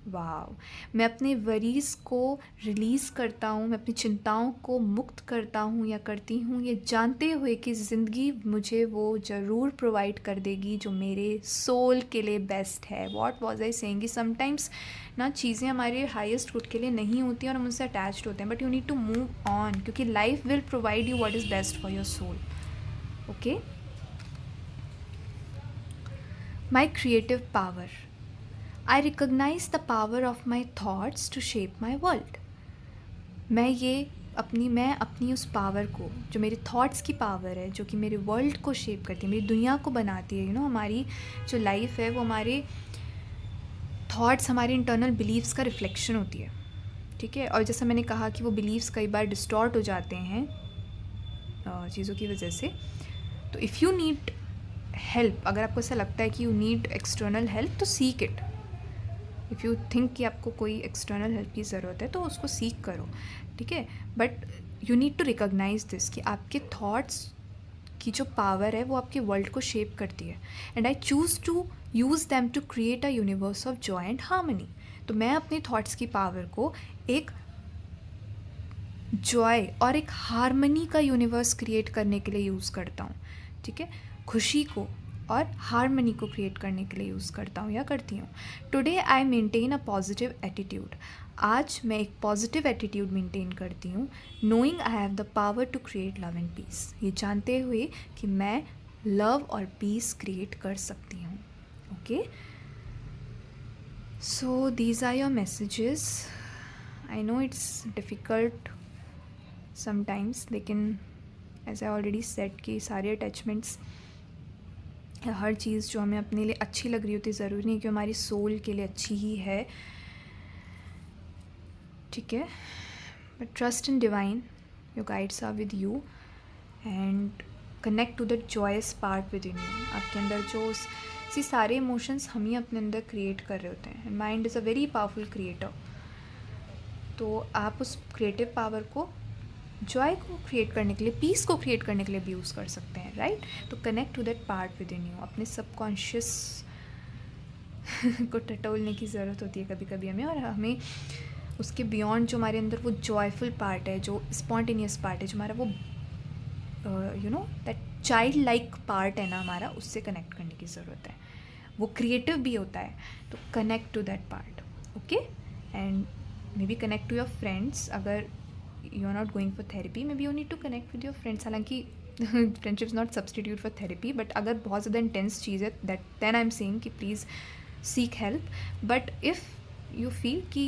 [SPEAKER 1] Wow. मैं अपने वरीज़ को रिलीज़ करता हूँ, मैं अपनी चिंताओं को मुक्त करता हूँ या करती हूँ, ये जानते हुए कि ज़िंदगी मुझे वो ज़रूर प्रोवाइड कर देगी जो मेरे सोल के लिए बेस्ट है. व्हाट वाज आई सेइंग कि समटाइम्स ना चीज़ें हमारे हाईएस्ट गुड के लिए नहीं होती और हम उनसे अटैच्ड होते हैं, but you need to move on, क्योंकि life will provide you what is best for your soul. Okay. My creative power. I recognize the power of my thoughts to shape my world. मैं अपनी उस power को, जो मेरे thoughts की power है, जो कि मेरे वर्ल्ड को शेप करती है, मेरी दुनिया को बनाती है. हमारी जो लाइफ है वो हमारे थॉट्स, हमारे इंटरनल बिलीव्स का रिफ्लेक्शन होती है, ठीक है. और जैसा मैंने कहा कि वो बिलीव्स कई बार डिस्टॉर्ट हो जाते हैं चीज़ों की वजह से. तो इफ़ यू नीड हेल्प, अगर आपको ऐसा लगता है कि यू नीड एक्सटर्नल हेल्प, तो seek it. If you think कि आपको कोई एक्सटर्नल हेल्प की ज़रूरत है तो उसको सीख करो, ठीक है. But you need to recognise this कि आपके थॉट्स की जो पावर है वो आपके वर्ल्ड को शेप करती है. And I choose to use them to create a universe of joy and harmony. तो मैं अपने थॉट्स की पावर को एक जॉय और एक हार्मनी का यूनिवर्स क्रिएट करने के लिए यूज़ करता हूँ, ठीक है. खुशी को और हारमनी को क्रिएट करने के लिए यूज़ करता हूँ या करती हूँ. Today I maintain a positive attitude. आज मैं एक पॉजिटिव एटीट्यूड मेंटेन करती हूँ. Knowing I have the power to create love and peace. ये जानते हुए कि मैं लव और पीस क्रिएट कर सकती हूँ. Okay. So these are your messages. I know it's difficult sometimes, लेकिन एज आई ऑलरेडी सेट कि सारे अटैचमेंट्स, हर चीज़ जो हमें अपने लिए अच्छी लग रही होती है, ज़रूरी नहीं कि हमारी सोल के लिए अच्छी ही है, ठीक है. But trust in divine, your guides are with you and connect to that joyous part within you. आपके अंदर जो सारे इमोशंस हम ही अपने अंदर क्रिएट कर रहे होते हैं. Mind is a very powerful creator. तो आप उस क्रिएटिव पावर को जॉय को क्रिएट करने के लिए, पीस को क्रिएट करने के लिए भी यूज़ कर सकते हैं, राइट. तो connect to that part within you. अपने सबकॉन्शियस को टटोलने की ज़रूरत होती है कभी कभी हमें, और हमें उसके बियॉन्ड जो हमारे अंदर वो जॉयफुल पार्ट है, जो स्पॉन्टेनियस पार्ट है, जो हमारा वो you know that child like part है ना हमारा, उससे कनेक्ट करने की ज़रूरत है. वो क्रिएटिव भी होता है. तो connect to that part, okay. And maybe connect to your friends. अगर you are not going for therapy, maybe you need to connect with your friends. हालांकि friendship is not substitute for therapy, but अगर बहुत ज़्यादा intense चीज़ है, that then I am saying कि please seek help. But if you feel कि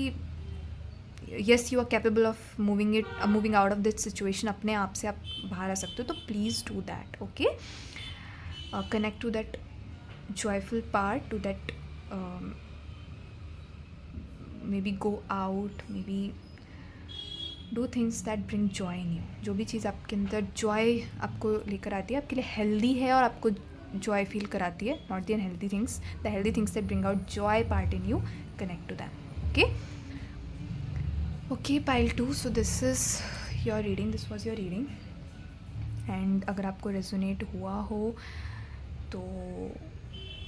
[SPEAKER 1] yes you are capable of moving out of this situation, अपने आप से आप बाहर आ सकते हो, तो please do that, okay. Connect to that joyful part, to that maybe go out, maybe do things that bring joy in you. जो भी चीज़ आपके अंदर जॉय आपको लेकर आती है, आपके लिए हेल्दी है और आपको जॉय फील कराती है, not the unhealthy things, the healthy things that bring out joy part in you, connect to them, okay. Okay, pile 2. So this is your reading, this was your reading. And अगर आपको resonate हुआ हो तो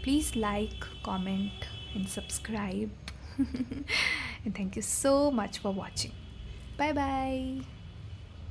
[SPEAKER 1] please like, comment and subscribe. And thank you so much for watching. Bye bye.